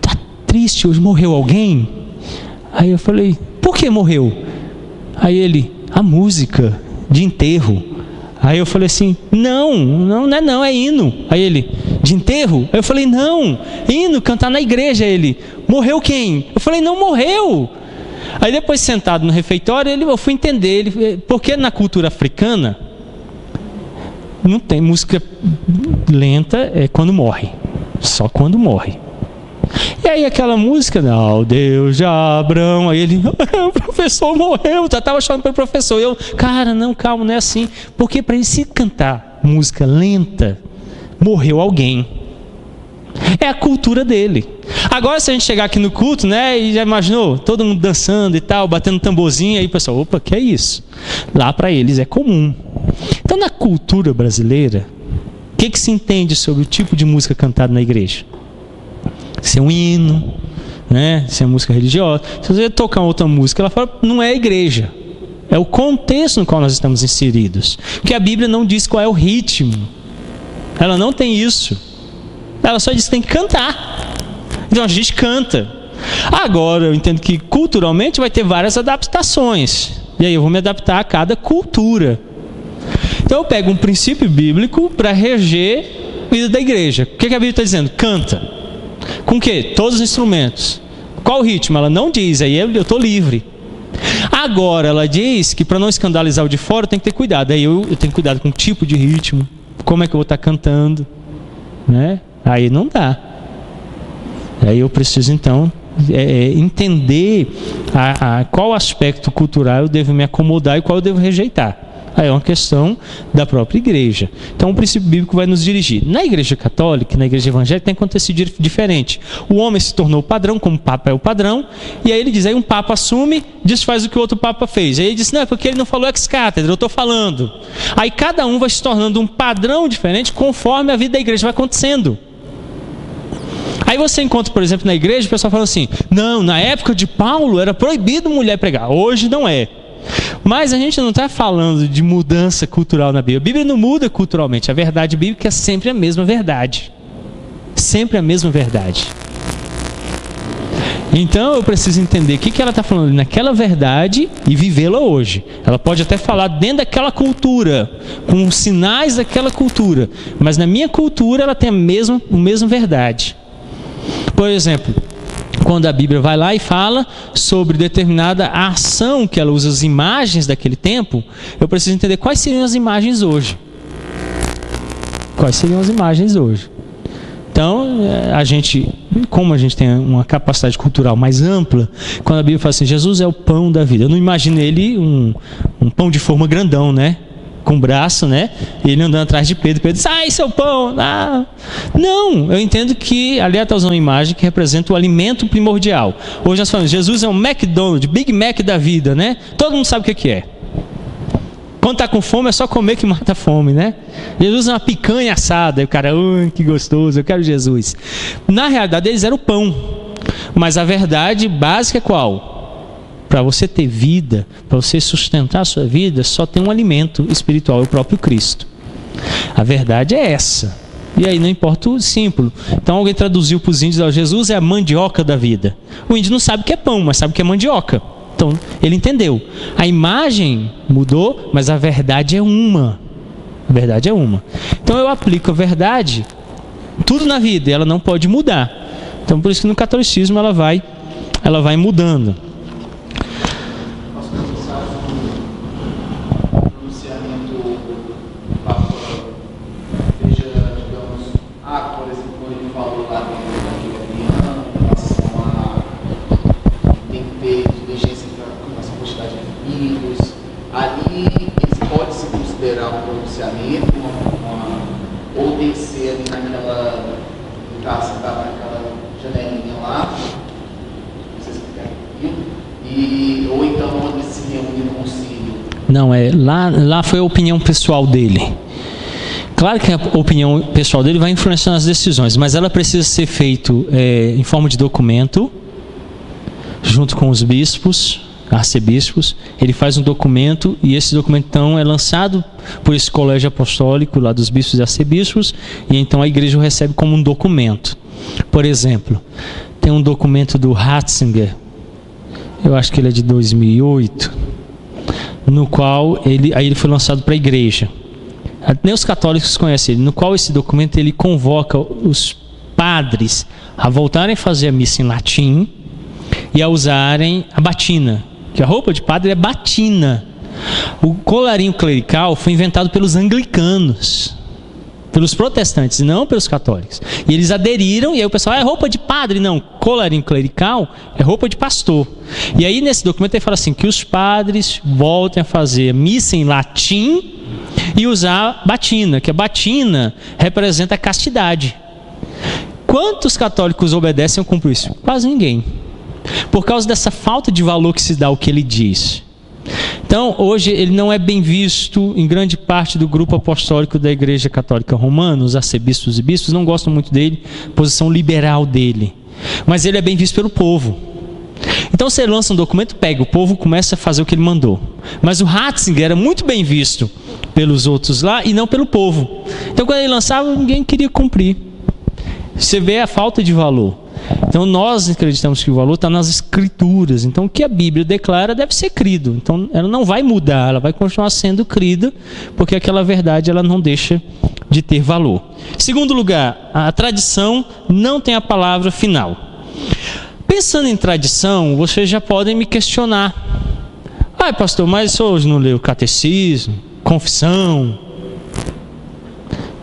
tá triste, hoje morreu alguém? Aí eu falei, por que morreu? Aí ele, a música de enterro. Aí eu falei assim, não é hino. Aí ele, de enterro? Aí eu falei, não, hino, cantar na igreja. Aí ele, morreu quem? Eu falei, não morreu. Aí depois sentado no refeitório, eu fui entender, porque na cultura africana, não tem música lenta, é quando morre. Só quando morre. E aí aquela música, não, Deus de Abraão. Aí ele, o professor morreu, já estava chorando pelo professor. Eu, cara, não, calma, não é assim. Porque para ele se cantar música lenta, morreu alguém. É a cultura dele. Agora se a gente chegar aqui no culto, né, e já imaginou, todo mundo dançando e tal, batendo tamborzinho, aí o pessoal, opa, que é isso? Lá para eles é comum. Então na cultura brasileira, o que se entende sobre o tipo de música cantada na igreja? Se é um hino, né, se é música religiosa. Se você tocar outra música, ela fala, não é a igreja. É o contexto no qual nós estamos inseridos. Porque a Bíblia não diz qual é o ritmo. Ela não tem isso. Ela só diz que tem que cantar. Então a gente canta. Agora eu entendo que culturalmente vai ter várias adaptações. E aí eu vou me adaptar a cada cultura. Então eu pego um princípio bíblico para reger a vida da igreja. O que a Bíblia está dizendo? Canta. Com o quê? Todos os instrumentos. Qual o ritmo? Ela não diz, aí eu estou livre. Agora, ela diz que para não escandalizar o de fora, eu tenho que ter cuidado. Aí eu tenho que cuidado com o tipo de ritmo, como é que eu vou estar cantando, né? Aí não dá. Aí eu preciso, então, entender qual aspecto cultural eu devo me acomodar e qual eu devo rejeitar. Aí é uma questão da própria igreja. Então o princípio bíblico vai nos dirigir. Na igreja católica, na igreja evangélica, tem acontecido diferente. O homem se tornou o padrão, como o Papa é o padrão, e aí ele diz, aí um Papa assume, desfaz o que o outro Papa fez. Aí ele diz, não, é porque ele não falou ex-cátedra, eu estou falando. Aí cada um vai se tornando um padrão diferente conforme a vida da igreja vai acontecendo. Aí você encontra, por exemplo, na igreja, o pessoal fala assim, não, na época de Paulo era proibido mulher pregar, hoje não é. Mas a gente não está falando de mudança cultural na Bíblia. A Bíblia não muda culturalmente. A verdade bíblica é sempre a mesma verdade. Sempre a mesma verdade. Então eu preciso entender o que ela está falando naquela verdade e vivê-la hoje. Ela pode até falar dentro daquela cultura, com os sinais daquela cultura. Mas na minha cultura ela tem a mesma verdade. Por exemplo, quando a Bíblia vai lá e fala sobre determinada ação que ela usa as imagens daquele tempo, eu preciso entender quais seriam as imagens hoje. Quais seriam as imagens hoje? Então, como a gente tem uma capacidade cultural mais ampla, quando a Bíblia fala assim, Jesus é o pão da vida, eu não imagino ele um pão de forma grandão, né? Com braço, né? Ele andando atrás de Pedro. Pedro diz, sai seu pão! Ah. Não, eu entendo que ali está usando uma imagem que representa o alimento primordial. Hoje nós falamos, Jesus é um McDonald's, Big Mac da vida, né? Todo mundo sabe o que é. Quando está com fome é só comer que mata a fome, né? Jesus é uma picanha assada. E o cara, que gostoso, eu quero Jesus. Na realidade eles eram o pão. Mas a verdade básica é qual? Para você ter vida, para você sustentar a sua vida, só tem um alimento espiritual, é o próprio Cristo. A verdade é essa. E aí não importa o símbolo. Então alguém traduziu para os índios, Jesus é a mandioca da vida. O índio não sabe o que é pão, mas sabe o que é mandioca. Então ele entendeu. A imagem mudou, mas a verdade é uma. A verdade é uma. Então eu aplico a verdade, tudo na vida, e ela não pode mudar. Então por isso que no catolicismo ela vai mudando. Ali eles podem se considerar um pronunciamento, ou tem que ser ali naquela janelinha lá, não sei se quer, ou então onde se reúne no concílio. Não, lá foi a opinião pessoal dele. Claro que a opinião pessoal dele vai influenciar nas decisões, mas ela precisa ser feita em forma de documento, junto com os bispos, arcebispos. Ele faz um documento e esse documento então é lançado por esse colégio apostólico lá dos bispos e arcebispos, e então a igreja o recebe como um documento. Por exemplo, tem um documento do Ratzinger, eu acho que ele é de 2008, no qual ele foi lançado para a igreja. Nem os católicos conhecem ele, no qual esse documento ele convoca os padres a voltarem a fazer a missa em latim e a usarem a batina, que a roupa de padre é batina. O colarinho clerical foi inventado pelos anglicanos, pelos protestantes, e não pelos católicos. E eles aderiram, e aí o pessoal, é roupa de padre? Não, colarinho clerical é roupa de pastor. E aí nesse documento ele fala assim, que os padres voltem a fazer missa em latim e usar batina, que a batina representa a castidade. Quantos católicos obedecem ou cumprem isso? Quase ninguém. Por causa dessa falta de valor que se dá ao que ele diz. Então, hoje ele não é bem visto em grande parte do grupo apostólico da Igreja Católica Romana. Os arcebispos e bispos não gostam muito dele, posição liberal dele. Mas ele é bem visto pelo povo. Então, você lança um documento, pega, o povo começa a fazer o que ele mandou. Mas o Ratzinger era muito bem visto pelos outros lá e não pelo povo. Então, quando ele lançava, ninguém queria cumprir. Você vê a falta de valor. Então nós acreditamos que o valor está nas escrituras. Então o que a Bíblia declara deve ser crido. Então ela não vai mudar, ela vai continuar sendo crida, porque aquela verdade ela não deixa de ter valor. Segundo lugar, a tradição não tem a palavra final. Pensando em tradição, vocês já podem me questionar. Ah, pastor, mas hoje não leu catecismo, confissão.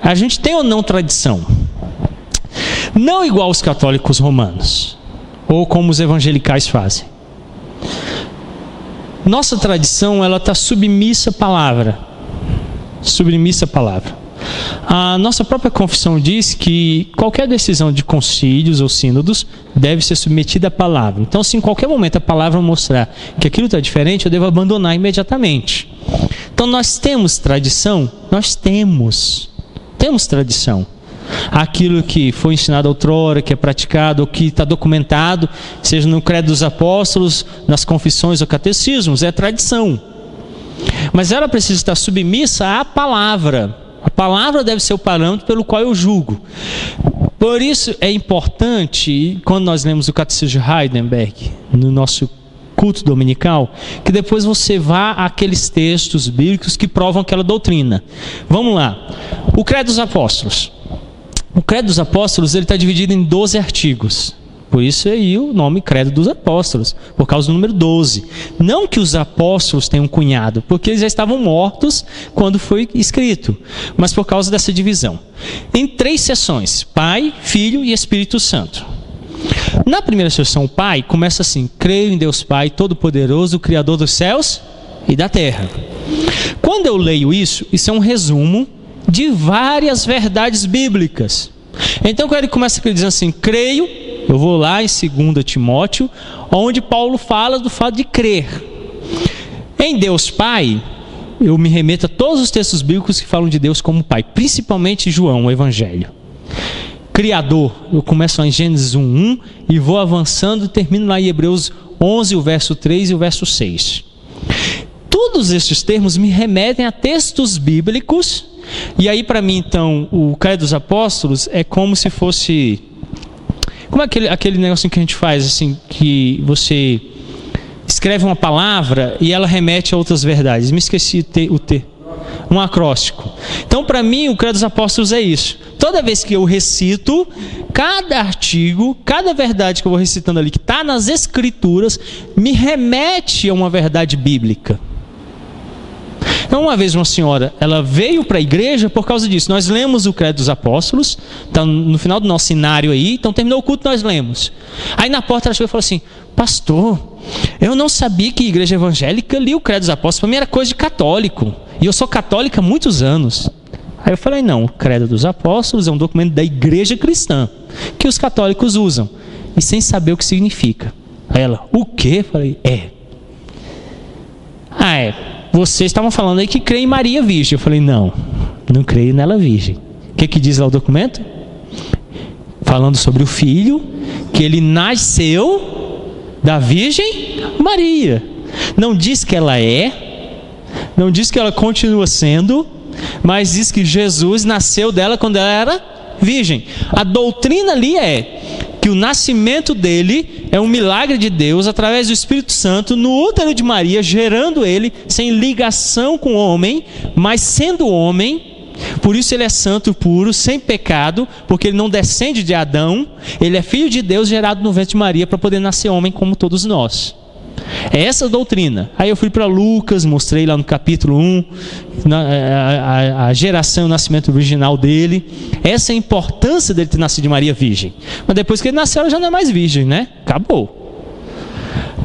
A gente tem ou não tradição? Não igual os católicos romanos, ou como os evangelicais fazem. Nossa tradição, ela está submissa à palavra. Submissa à palavra. A nossa própria confissão diz que qualquer decisão de concílios ou sínodos deve ser submetida à palavra. Então, se em qualquer momento a palavra mostrar que aquilo está diferente, eu devo abandonar imediatamente. Então, nós temos tradição? Nós temos tradição. Aquilo que foi ensinado outrora, que é praticado, ou que está documentado, seja no Credo dos Apóstolos, nas confissões ou catecismos, é tradição. Mas ela precisa estar submissa à palavra. A palavra deve ser o parâmetro pelo qual eu julgo. Por isso é importante, quando nós lemos o Catecismo de Heidelberg, no nosso culto dominical, que depois você vá àqueles textos bíblicos que provam aquela doutrina. Vamos lá. O Credo dos Apóstolos. O Credo dos Apóstolos ele está dividido em 12 artigos. Por isso aí o nome Credo dos Apóstolos, por causa do número 12. Não que os apóstolos tenham cunhado, porque eles já estavam mortos quando foi escrito, mas por causa dessa divisão. Em 3 seções, Pai, Filho e Espírito Santo. Na primeira seção, o Pai começa assim: creio em Deus Pai Todo-Poderoso, Criador dos céus e da terra. Quando eu leio isso é um resumo de várias verdades bíblicas. Então quando ele começa dizendo assim, creio, eu vou lá em 2 Timóteo, onde Paulo fala do fato de crer. Em Deus Pai, eu me remeto a todos os textos bíblicos que falam de Deus como Pai, principalmente João, o Evangelho. Criador, eu começo lá em Gênesis 1:1 e vou avançando e termino lá em Hebreus 11, o verso 3 e o verso 6. Todos estes termos me remetem a textos bíblicos. E aí para mim então o Credo dos Apóstolos é como se fosse, como é aquele negocinho que a gente faz assim, que você escreve uma palavra e ela remete a outras verdades. Me esqueci um acróstico. Então para mim o Credo dos Apóstolos é isso. Toda vez que eu recito cada artigo, cada verdade que eu vou recitando ali, que está nas Escrituras, me remete a uma verdade bíblica. Então, uma vez uma senhora, ela veio para a igreja por causa disso. Nós lemos o Credo dos Apóstolos, está no final do nosso cenário aí, então terminou o culto, nós lemos. Aí na porta ela chegou e falou assim, pastor, eu não sabia que a igreja evangélica lia o Credo dos Apóstolos, para mim era coisa de católico, e eu sou católica há muitos anos. Aí eu falei, não, o Credo dos Apóstolos é um documento da igreja cristã, que os católicos usam, e sem saber o que significa. Aí ela, o quê? Eu falei, vocês estavam falando aí que crê em Maria Virgem. Eu falei, não creio nela virgem. O que diz lá o documento? Falando sobre o filho, que ele nasceu da Virgem Maria. Não diz que ela não diz que ela continua sendo, mas diz que Jesus nasceu dela quando ela era virgem. A doutrina ali é que o nascimento dele é um milagre de Deus através do Espírito Santo no útero de Maria, gerando ele sem ligação com o homem, mas sendo homem. Por isso ele é santo, puro, sem pecado, porque ele não descende de Adão, ele é filho de Deus gerado no ventre de Maria para poder nascer homem como todos nós. É essa a doutrina. Aí eu fui para Lucas, mostrei lá no capítulo 1 a geração, o nascimento original dele. Essa é a importância dele ter nascido de Maria virgem. Mas depois que ele nasceu, ela já não é mais virgem, né? Acabou.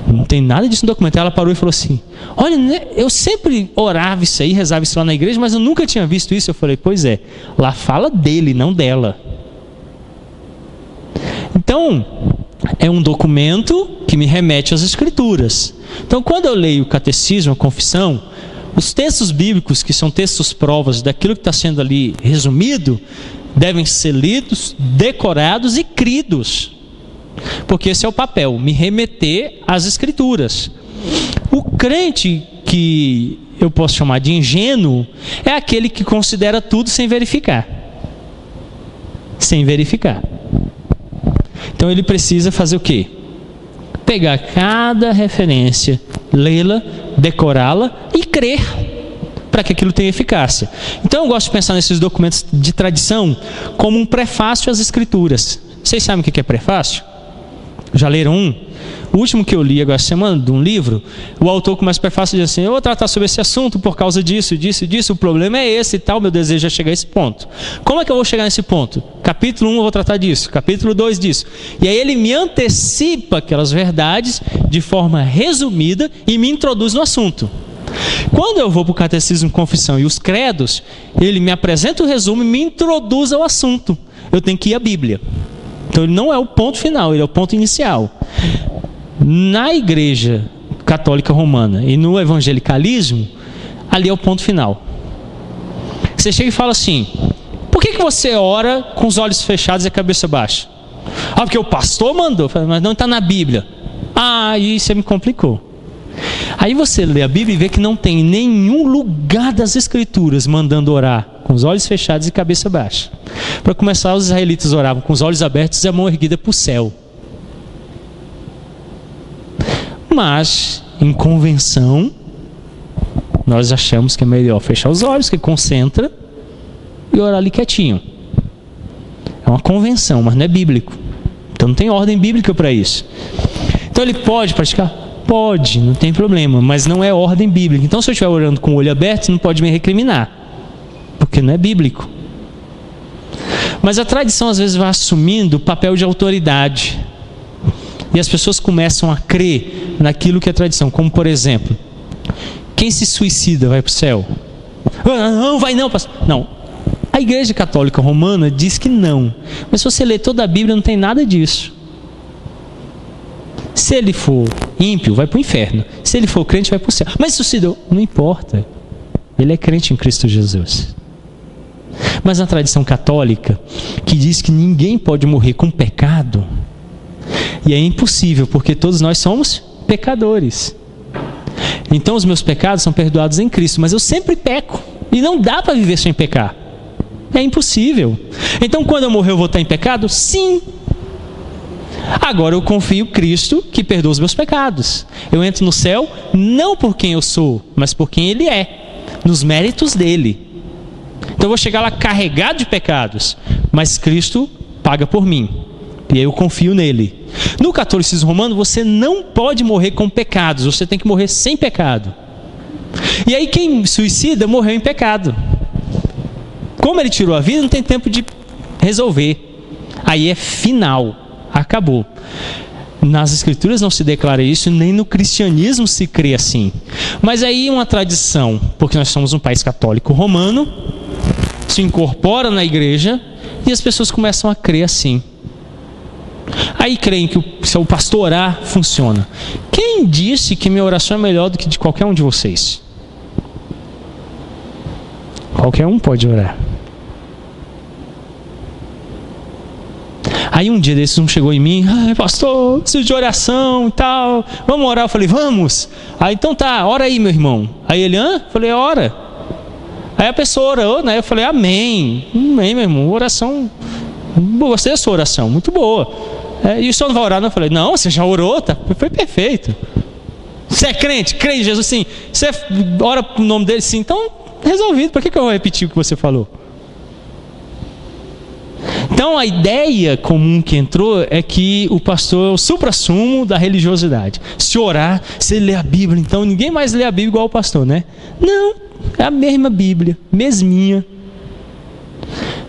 Não tem nada disso no documento. Ela parou e falou assim, olha, né, eu sempre orava isso aí, rezava isso lá na igreja, mas eu nunca tinha visto isso. Eu falei, pois é, lá fala dele, não dela. Então, é um documento que me remete às Escrituras. Então, quando eu leio o catecismo, a confissão, os textos bíblicos, que são textos provas daquilo que está sendo ali resumido, devem ser lidos, decorados e cridos. Porque esse é o papel, me remeter às Escrituras. O crente que eu posso chamar de ingênuo é aquele que considera tudo sem verificar. Sem verificar. Então ele precisa fazer o quê? Pegar cada referência, lê-la, decorá-la e crer para que aquilo tenha eficácia. Então eu gosto de pensar nesses documentos de tradição como um prefácio às Escrituras. Vocês sabem o que é prefácio? Já leram um? O último que eu li agora essa semana, de um livro, o autor começa a prefácio dizendo assim: eu vou tratar sobre esse assunto por causa disso, o problema é esse e tal, meu desejo é chegar a esse ponto. Como é que eu vou chegar nesse ponto? Capítulo 1 eu vou tratar disso, capítulo 2 disso. E aí ele me antecipa aquelas verdades de forma resumida e me introduz no assunto. Quando eu vou para o Catecismo, Confissão e os Credos, ele me apresenta o resumo e me introduz ao assunto. Eu tenho que ir à Bíblia. Então ele não é o ponto final, ele é o ponto inicial. Na Igreja Católica Romana e no evangelicalismo, ali é o ponto final. Você chega e fala assim: por que você ora com os olhos fechados e a cabeça baixa? Ah, porque o pastor mandou. Eu falei, mas não está na Bíblia. Ah, e você me complicou. Aí você lê a Bíblia e vê que não tem nenhum lugar das Escrituras mandando orar com os olhos fechados e cabeça baixa. Para começar, os israelitas oravam com os olhos abertos e a mão erguida para o céu. Mas, em convenção, nós achamos que é melhor fechar os olhos, que concentra, e orar ali quietinho. É uma convenção, mas não é bíblico. Então não tem ordem bíblica para isso. Então ele pode praticar? Pode, não tem problema, mas não é ordem bíblica. Então se eu estiver orando com o olho aberto, você não pode me recriminar, porque não é bíblico. Mas a tradição às vezes vai assumindo o papel de autoridade. E as pessoas começam a crer naquilo que é tradição. Como por exemplo, quem se suicida vai para o céu? Não vai não, pastor. Não, a Igreja Católica Romana diz que não. Mas se você ler toda a Bíblia, não tem nada disso. Se ele for ímpio, vai para o inferno. Se ele for crente, vai para o céu. Mas suicidou, não importa. Ele é crente em Cristo Jesus. Mas na tradição católica, que diz que ninguém pode morrer com pecado, e é impossível, porque todos nós somos pecadores. Então os meus pecados são perdoados em Cristo, mas eu sempre peco, e não dá para viver sem pecar. É impossível. Então quando eu morrer eu vou estar em pecado? Sim. Agora eu confio em Cristo que perdoa os meus pecados. Eu entro no céu não por quem eu sou, mas por quem Ele é, nos méritos dele. Então eu vou chegar lá carregado de pecados, mas Cristo paga por mim. E aí eu confio nele. No catolicismo romano você não pode morrer com pecados, você tem que morrer sem pecado. E aí quem suicida morreu em pecado. Como ele tirou a vida, não tem tempo de resolver. Aí é final, acabou. Nas Escrituras não se declara isso, nem no cristianismo se crê assim. Mas aí uma tradição, porque nós somos um país católico romano, se incorpora na igreja e as pessoas começam a crer assim. Aí creem que se o pastor orar, funciona. Quem disse que minha oração é melhor do que de qualquer um de vocês? Qualquer um pode orar. Aí um dia desses um chegou em mim: pastor, preciso de oração e tal, vamos orar? Eu falei, vamos. Aí então tá, ora aí meu irmão. Aí ele, eu falei, ora. Aí a pessoa orou, né? Eu falei, amém. Amém, meu irmão, oração, gostei da sua oração, muito boa. E o senhor não vai orar? Não? Eu falei, não, você já orou, tá? Foi perfeito. Você é crente? Crê em Jesus, sim. Você ora no nome dele, sim. Então, resolvido, para que eu vou repetir o que você falou? Então a ideia comum que entrou é que o pastor é o suprassumo da religiosidade. Se orar, se ele lê a Bíblia, então ninguém mais lê a Bíblia igual o pastor, né? Não, é a mesma Bíblia, mesminha.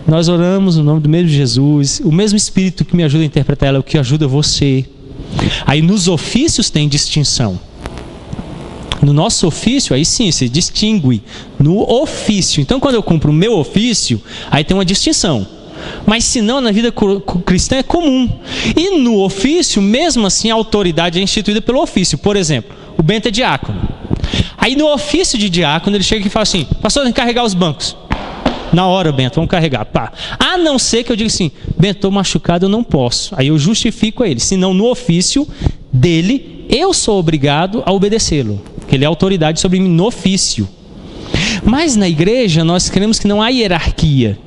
Nós oramos no nome do mesmo Jesus, o mesmo Espírito que me ajuda a interpretar ela é o que ajuda você. Aí nos ofícios tem distinção. No nosso ofício, aí sim, se distingue no ofício. Então quando eu cumpro o meu ofício, aí tem uma distinção. Mas se não, na vida cristã é comum. E no ofício, mesmo assim, a autoridade é instituída pelo ofício. Por exemplo, o Bento é diácono. Aí no ofício de diácono, ele chega e fala assim: pastor, tem que carregar os bancos. Na hora, Bento, vamos carregar. Pá. A não ser que eu diga assim: Bento, estou machucado, eu não posso. Aí eu justifico a ele. Senão, no ofício dele, eu sou obrigado a obedecê-lo. Porque ele é autoridade sobre mim no ofício. Mas na igreja, nós cremos que não há hierarquia.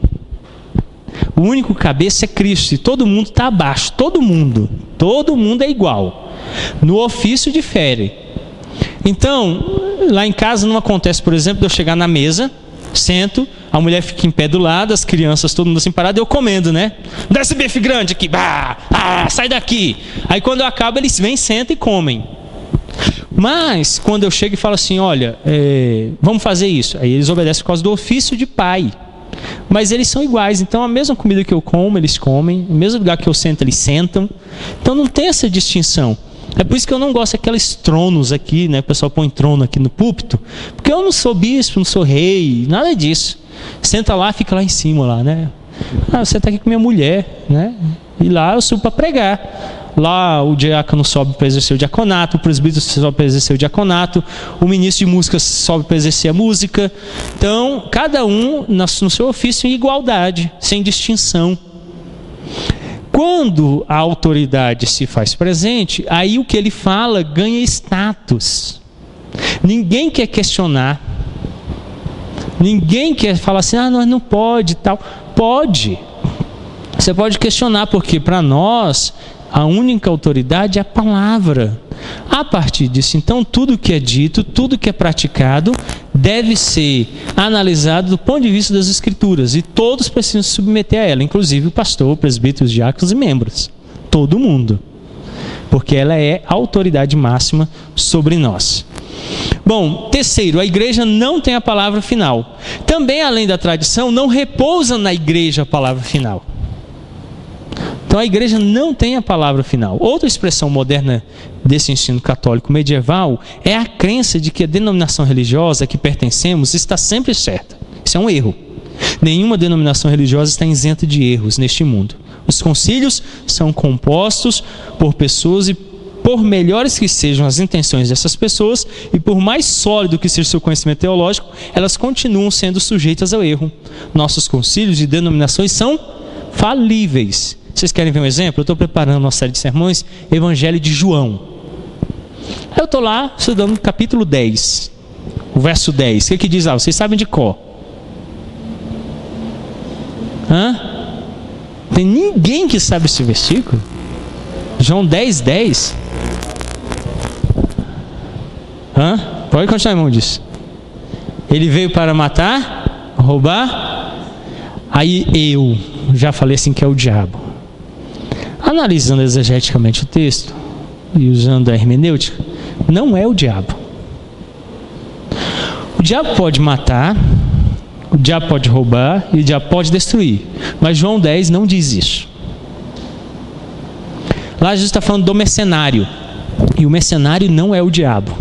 O único cabeça é Cristo e todo mundo está abaixo, todo mundo é igual. No ofício difere. Então, lá em casa não acontece, por exemplo, de eu chegar na mesa Sento, a mulher fica em pé do lado, as crianças, todo mundo assim parado, eu comendo, né? Dá esse bife grande aqui, sai daqui. Aí quando eu acabo, eles vêm, sentam e comem. Mas quando eu chego e falo assim, olha, vamos fazer isso, aí eles obedecem por causa do ofício de pai. Mas eles são iguais, então a mesma comida que eu como, eles comem, o mesmo lugar que eu sento, eles sentam. Então não tem essa distinção. É por isso que eu não gosto daqueles tronos aqui, né? O pessoal põe trono aqui no púlpito, porque eu não sou bispo, não sou rei, nada disso. Senta lá, fica lá em cima, lá, né? Você está aqui com minha mulher, né? E lá eu subo para pregar. Lá o diácono sobe para exercer o diaconato, o presbítero sobe para exercer o diaconato, o ministro de música sobe para exercer a música. Então, cada um no seu ofício em igualdade, sem distinção. Quando a autoridade se faz presente, aí o que ele fala ganha status. Ninguém quer questionar. Ninguém quer falar assim, nós não pode, tal. Pode. Você pode questionar, porque para nós a única autoridade é a palavra. A partir disso, então, tudo que é dito, tudo que é praticado, deve ser analisado do ponto de vista das Escrituras. E todos precisam se submeter a ela, inclusive o pastor, o presbítero, os diáconos e membros. Todo mundo. Porque ela é a autoridade máxima sobre nós. Bom, terceiro, a igreja não tem a palavra final. Também, além da tradição, não repousa na igreja a palavra final. Então a igreja não tem a palavra final. Outra expressão moderna desse ensino católico medieval é a crença de que a denominação religiosa a que pertencemos está sempre certa. Isso é um erro. Nenhuma denominação religiosa está isenta de erros neste mundo. Os concílios são compostos por pessoas e por melhores que sejam as intenções dessas pessoas e por mais sólido que seja o seu conhecimento teológico, elas continuam sendo sujeitas ao erro. Nossos concílios e denominações são falíveis. Vocês querem ver um exemplo? Eu estou preparando uma série de sermões, Evangelho de João. Eu estou lá estudando o capítulo 10, o verso 10. O que diz lá? Vocês sabem de cor. Tem ninguém que sabe esse versículo? João 10, 10. Pode continuar, irmão, disso. Ele veio para matar, roubar. Aí eu já falei assim que é o diabo. Analisando exegeticamente o texto e usando a hermenêutica, não é o diabo. O diabo pode matar, o diabo pode roubar e o diabo pode destruir. Mas João 10 não diz isso. Lá Jesus está falando do mercenário. E o mercenário não é o diabo.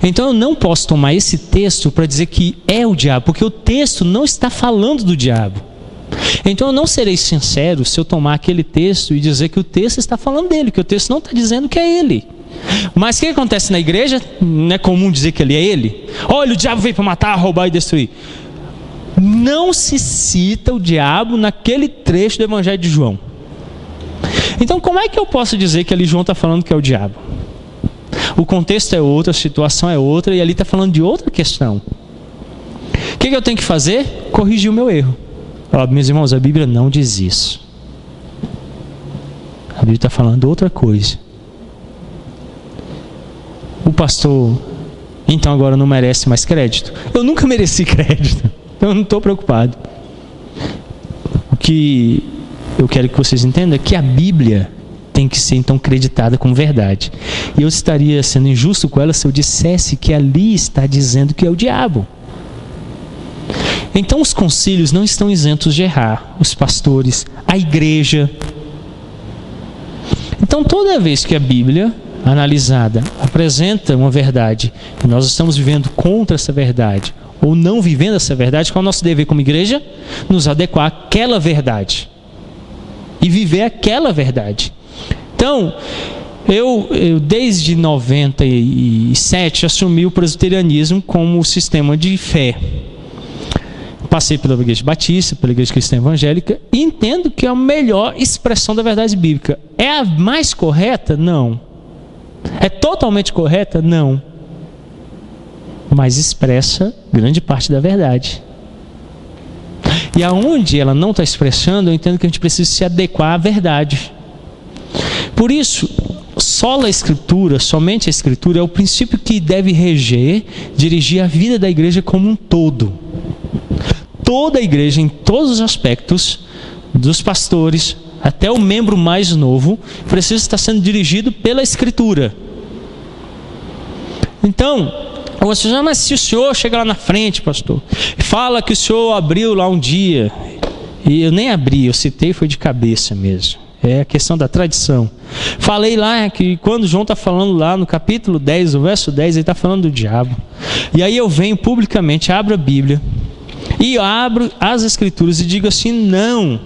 Então eu não posso tomar esse texto para dizer que é o diabo, porque o texto não está falando do diabo. Então eu não serei sincero se eu tomar aquele texto e dizer que o texto está falando dele, que o texto não está dizendo que é ele. Mas o que acontece na igreja? Não é comum dizer que ele é ele? Olha, o diabo veio para matar, roubar e destruir. Não se cita o diabo naquele trecho do Evangelho de João. Então como é que eu posso dizer que ali João está falando que é o diabo? O contexto é outro, a situação é outra, e ali está falando de outra questão. O que eu tenho que fazer? Corrigir o meu erro. Meus irmãos, a Bíblia não diz isso. A Bíblia está falando outra coisa. O pastor, então agora não merece mais crédito. Eu nunca mereci crédito. Então eu não estou preocupado. O que eu quero que vocês entendam é que a Bíblia tem que ser então creditada como verdade. E eu estaria sendo injusto com ela se eu dissesse que ali está dizendo que é o diabo. Então os concílios não estão isentos de errar, os pastores, a igreja. Então toda vez que a Bíblia, analisada, apresenta uma verdade e nós estamos vivendo contra essa verdade, ou não vivendo essa verdade, qual é o nosso dever como igreja? Nos adequar àquela verdade e viver aquela verdade. Então, eu desde 97 assumi o presbiterianismo como sistema de fé. Passei pela igreja batista, pela igreja cristã evangélica, e entendo que é a melhor expressão da verdade bíblica. É a mais correta? Não. É totalmente correta? Não. Mas expressa grande parte da verdade. E aonde ela não está expressando, eu entendo que a gente precisa se adequar à verdade. Por isso, sola a Escritura, somente a Escritura, é o princípio que deve reger, dirigir a vida da igreja como um todo. toda a igreja, em todos os aspectos, dos pastores até o membro mais novo, precisa estar sendo dirigido pela Escritura. Então, você diz, mas se o senhor chega lá na frente, pastor, fala que o senhor abriu lá um dia, e eu nem abri, eu citei, foi de cabeça mesmo. É a questão da tradição. Falei lá que quando João está falando lá no capítulo 10, o verso 10, ele está falando do diabo. E aí eu venho publicamente, abro a Bíblia, e abro as Escrituras e digo assim, não,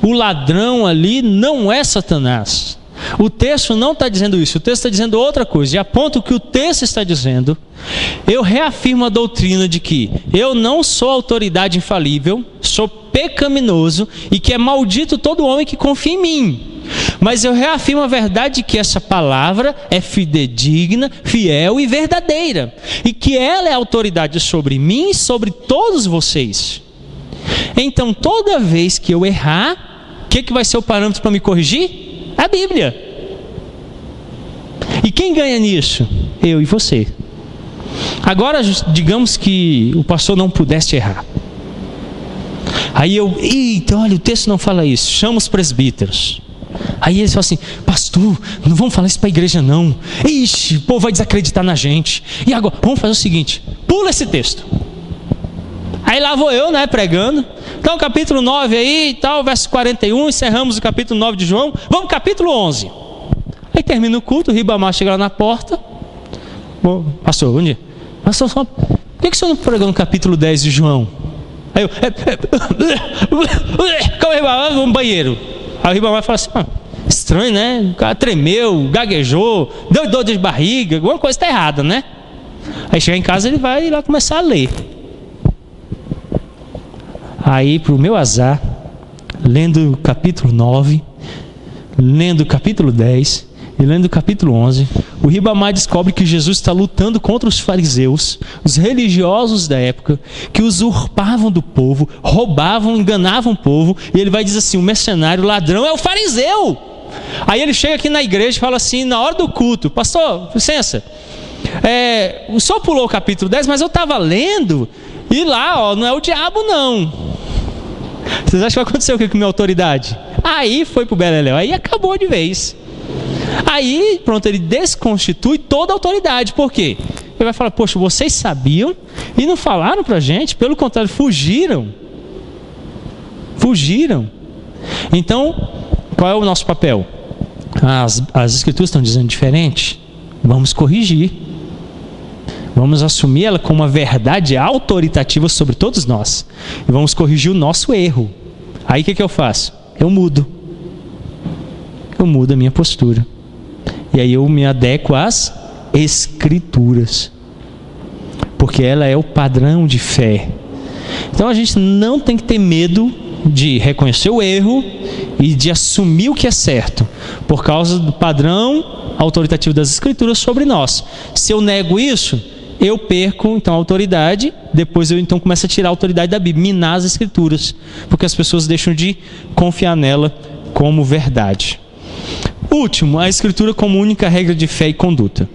o ladrão ali não é Satanás. O texto não está dizendo isso, o texto está dizendo outra coisa. E aponto o que o texto está dizendo, eu reafirmo a doutrina de que eu não sou autoridade infalível, sou pecaminoso e que é maldito todo homem que confia em mim. Mas eu reafirmo a verdade de que essa palavra é fidedigna, fiel e verdadeira. E que ela é autoridade sobre mim e sobre todos vocês. Então toda vez que eu errar, o que vai ser o parâmetro para me corrigir? A Bíblia. E quem ganha nisso? Eu e você. Agora, digamos que o pastor não pudesse errar. Aí eu, eita, olha, o texto não fala isso. Chama os presbíteros. Aí eles falam assim, pastor, não vamos falar isso para a igreja não. Ixi, o povo vai desacreditar na gente. E agora, vamos fazer o seguinte, pula esse texto. Aí lá vou eu, né, pregando. Então capítulo 9 aí e tal, verso 41, encerramos o capítulo 9 de João. Vamos capítulo 11. Aí termina o culto, o Ribamar chega lá na porta. Bom, pastor, bom dia. Pastor, por que o senhor não pregou no capítulo 10 de João? Aí eu, calma aí, Ribamar, vamos no banheiro. Aí o Ribamar fala assim, estranho, né? O cara tremeu, gaguejou, deu dor de barriga, alguma coisa está errada, né? Aí chega em casa, ele vai lá começar a ler. Aí, para o meu azar, lendo o capítulo 9, lendo o capítulo 10 e lendo o capítulo 11, o Ribamar descobre que Jesus está lutando contra os fariseus, os religiosos da época, que usurpavam do povo, roubavam, enganavam o povo, e ele vai dizer assim, o mercenário, o ladrão é o fariseu. Aí ele chega aqui na igreja e fala assim, na hora do culto, pastor, licença, o senhor pulou o capítulo 10, mas eu estava lendo, e lá, não é o diabo não. Vocês acham que vai acontecer o que com minha autoridade? Aí foi pro beleléu, aí acabou de vez. Aí, pronto, ele desconstitui toda a autoridade. Por quê? Ele vai falar, poxa, vocês sabiam e não falaram pra gente, pelo contrário, fugiram. Então, qual é o nosso papel? As escrituras estão dizendo diferente, vamos corrigir. Vamos assumir ela como uma verdade autoritativa sobre todos nós. E vamos corrigir o nosso erro. Aí o que eu faço? Eu mudo a minha postura. E aí eu me adequo às Escrituras. Porque ela é o padrão de fé. Então a gente não tem que ter medo de reconhecer o erro e de assumir o que é certo. Por causa do padrão autoritativo das Escrituras sobre nós. Se eu nego isso, eu perco então a autoridade, depois eu então começo a tirar a autoridade da Bíblia, minar as Escrituras, porque as pessoas deixam de confiar nela como verdade. Último, a Escritura como única regra de fé e conduta.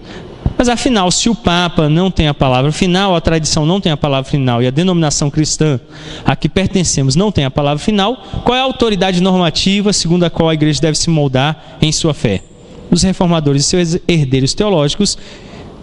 Mas afinal, se o Papa não tem a palavra final, a tradição não tem a palavra final e a denominação cristã a que pertencemos não tem a palavra final, qual é a autoridade normativa segundo a qual a igreja deve se moldar em sua fé? Os reformadores e seus herdeiros teológicos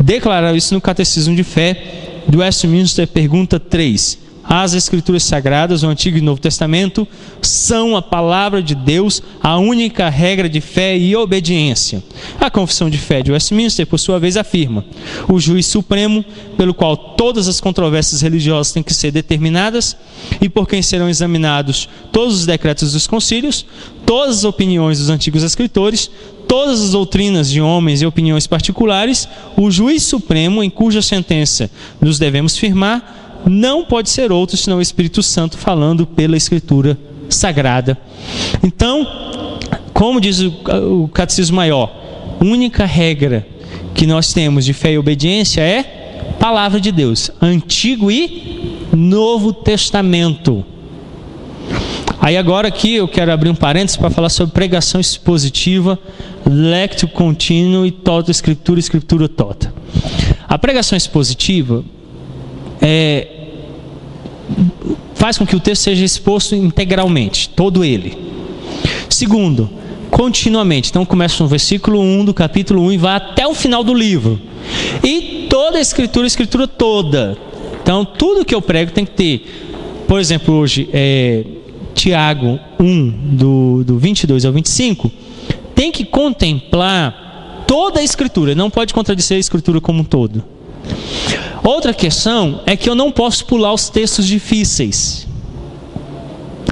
declararam isso no Catecismo de Fé do Westminster, pergunta 3. As Escrituras Sagradas, o Antigo e Novo Testamento, são a palavra de Deus, a única regra de fé e obediência. A Confissão de Fé de Westminster, por sua vez, afirma: o juiz supremo, pelo qual todas as controvérsias religiosas têm que ser determinadas e por quem serão examinados todos os decretos dos concílios, todas as opiniões dos antigos escritores, todas as doutrinas de homens e opiniões particulares, o juiz supremo, em cuja sentença nos devemos firmar, não pode ser outro senão o Espírito Santo falando pela Escritura Sagrada. Então, como diz o Catecismo Maior, a única regra que nós temos de fé e obediência é Palavra de Deus, Antigo e Novo Testamento. Aí agora aqui eu quero abrir um parênteses para falar sobre pregação expositiva, lectio continuo e tota escritura, escritura tota. A pregação expositiva faz com que o texto seja exposto integralmente, todo ele. Segundo, continuamente. Então começa no versículo 1 do capítulo 1 e vai até o final do livro. E toda a escritura toda. Então tudo que eu prego tem que ter. Por exemplo, hoje, Tiago 1, do 22 ao 25, tem que contemplar toda a escritura. Não pode contradizer a escritura como um todo. Outra questão é que eu não posso pular os textos difíceis.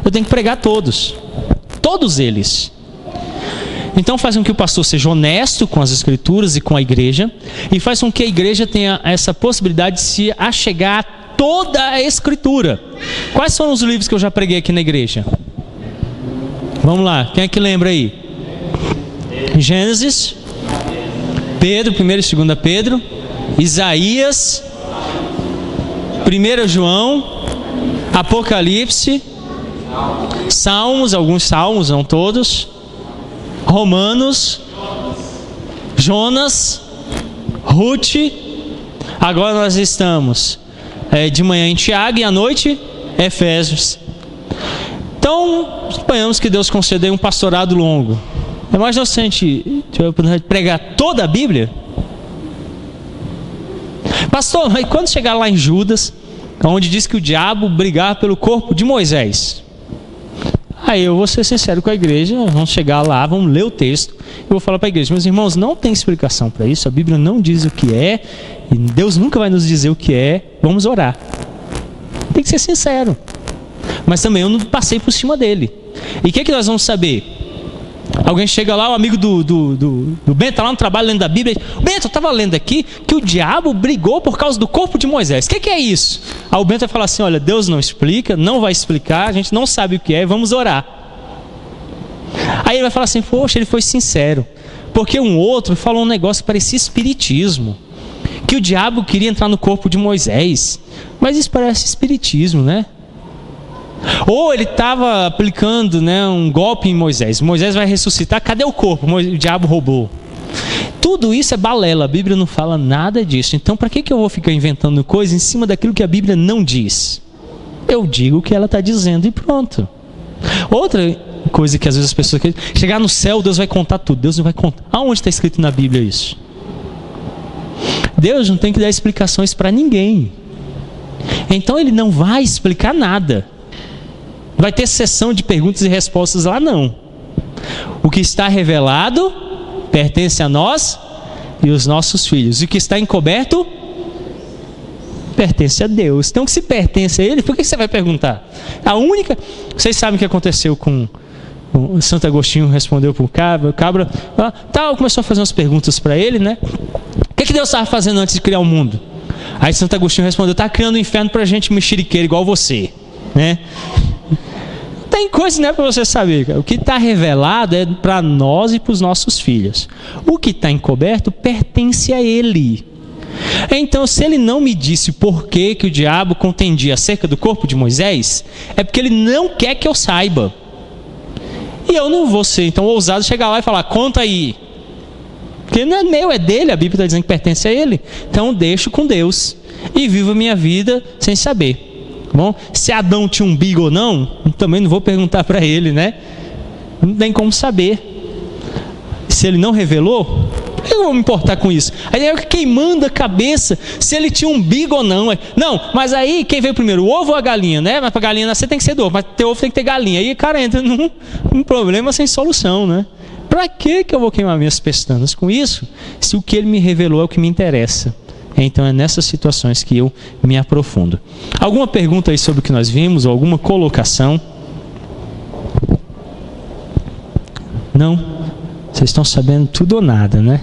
Eu tenho que pregar todos eles. Então faz com que o pastor seja honesto com as escrituras e com a igreja, e faz com que a igreja tenha essa possibilidade de se achegar a toda a escritura. Quais foram os livros que eu já preguei aqui na igreja? Vamos lá, quem é que lembra aí? Gênesis, Pedro, 1 e 2 Pedro, Isaías, 1 João, Apocalipse, Salmos, alguns salmos, não todos, Romanos, Jonas, Ruth. Agora nós estamos de manhã em Tiago e à noite Efésios. Então, suponhamos que Deus concedeu um pastorado longo. Imagina se a gente pregar toda a Bíblia. Pastor, mas quando chegar lá em Judas, onde diz que o diabo brigava pelo corpo de Moisés? Aí eu vou ser sincero com a igreja, vamos chegar lá, vamos ler o texto, eu vou falar para a igreja: meus irmãos, não tem explicação para isso, a Bíblia não diz o que é, e Deus nunca vai nos dizer o que é, vamos orar. Tem que ser sincero. Mas também eu não passei por cima dele. E o que nós vamos saber? Alguém chega lá, o amigo do Bento está lá no trabalho lendo a Bíblia. Bento, eu estava lendo aqui que o diabo brigou por causa do corpo de Moisés. O que é isso? Aí o Bento vai falar assim: olha, Deus não explica, não vai explicar, a gente não sabe o que é, vamos orar. Aí ele vai falar assim: poxa, ele foi sincero. Porque um outro falou um negócio que parecia espiritismo, que o diabo queria entrar no corpo de Moisés. Mas isso parece espiritismo, né? Ou ele estava aplicando, né, um golpe em Moisés. Moisés vai ressuscitar, cadê o corpo? O diabo roubou. Tudo isso é balela, a Bíblia não fala nada disso. Então para que eu vou ficar inventando coisa em cima daquilo que a Bíblia não diz? Eu digo o que ela está dizendo e pronto. Outra coisa que às vezes as pessoas querem: chegar no céu, Deus vai contar tudo. Deus não vai contar. Aonde está escrito na Bíblia isso? Deus não tem que dar explicações para ninguém. Então ele não vai explicar nada. Vai ter sessão de perguntas e respostas lá, não. O que está revelado pertence a nós e os nossos filhos. E o que está encoberto pertence a Deus. Então, se pertence a Ele, por que você vai perguntar? Vocês sabem o que aconteceu com o Santo Agostinho? Respondeu para o Cabra. O Cabra começou a fazer umas perguntas para ele, né? O que Deus estava fazendo antes de criar o mundo? Aí Santo Agostinho respondeu: está criando um inferno para gente mexeriqueira igual você, né? Tem coisa, né, para você saber. O que está revelado é para nós e para os nossos filhos. O que está encoberto pertence a Ele. Então, se Ele não me disse por que o diabo contendia acerca do corpo de Moisés, é porque Ele não quer que eu saiba. E eu não vou ser então ousado chegar lá e falar: conta aí. Porque não é meu, é dele. A Bíblia está dizendo que pertence a Ele. Então deixo com Deus e vivo a minha vida sem saber. Bom, se Adão tinha umbigo ou não, também não vou perguntar para ele, né? Não tem como saber. Se ele não revelou, por que eu vou me importar com isso? Aí é quem manda a cabeça se ele tinha umbigo ou não. Não, mas aí quem veio primeiro, o ovo ou a galinha, né? Mas para a galinha nascer tem que ser do ovo, mas ter ovo tem que ter galinha. Aí o cara entra num problema sem solução, né? Para que eu vou queimar minhas pestanas com isso, se o que ele me revelou é o que me interessa? Então é nessas situações que eu me aprofundo. Alguma pergunta aí sobre o que nós vimos, ou alguma colocação? Não? Vocês estão sabendo tudo ou nada, né?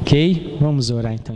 Ok? Vamos orar então.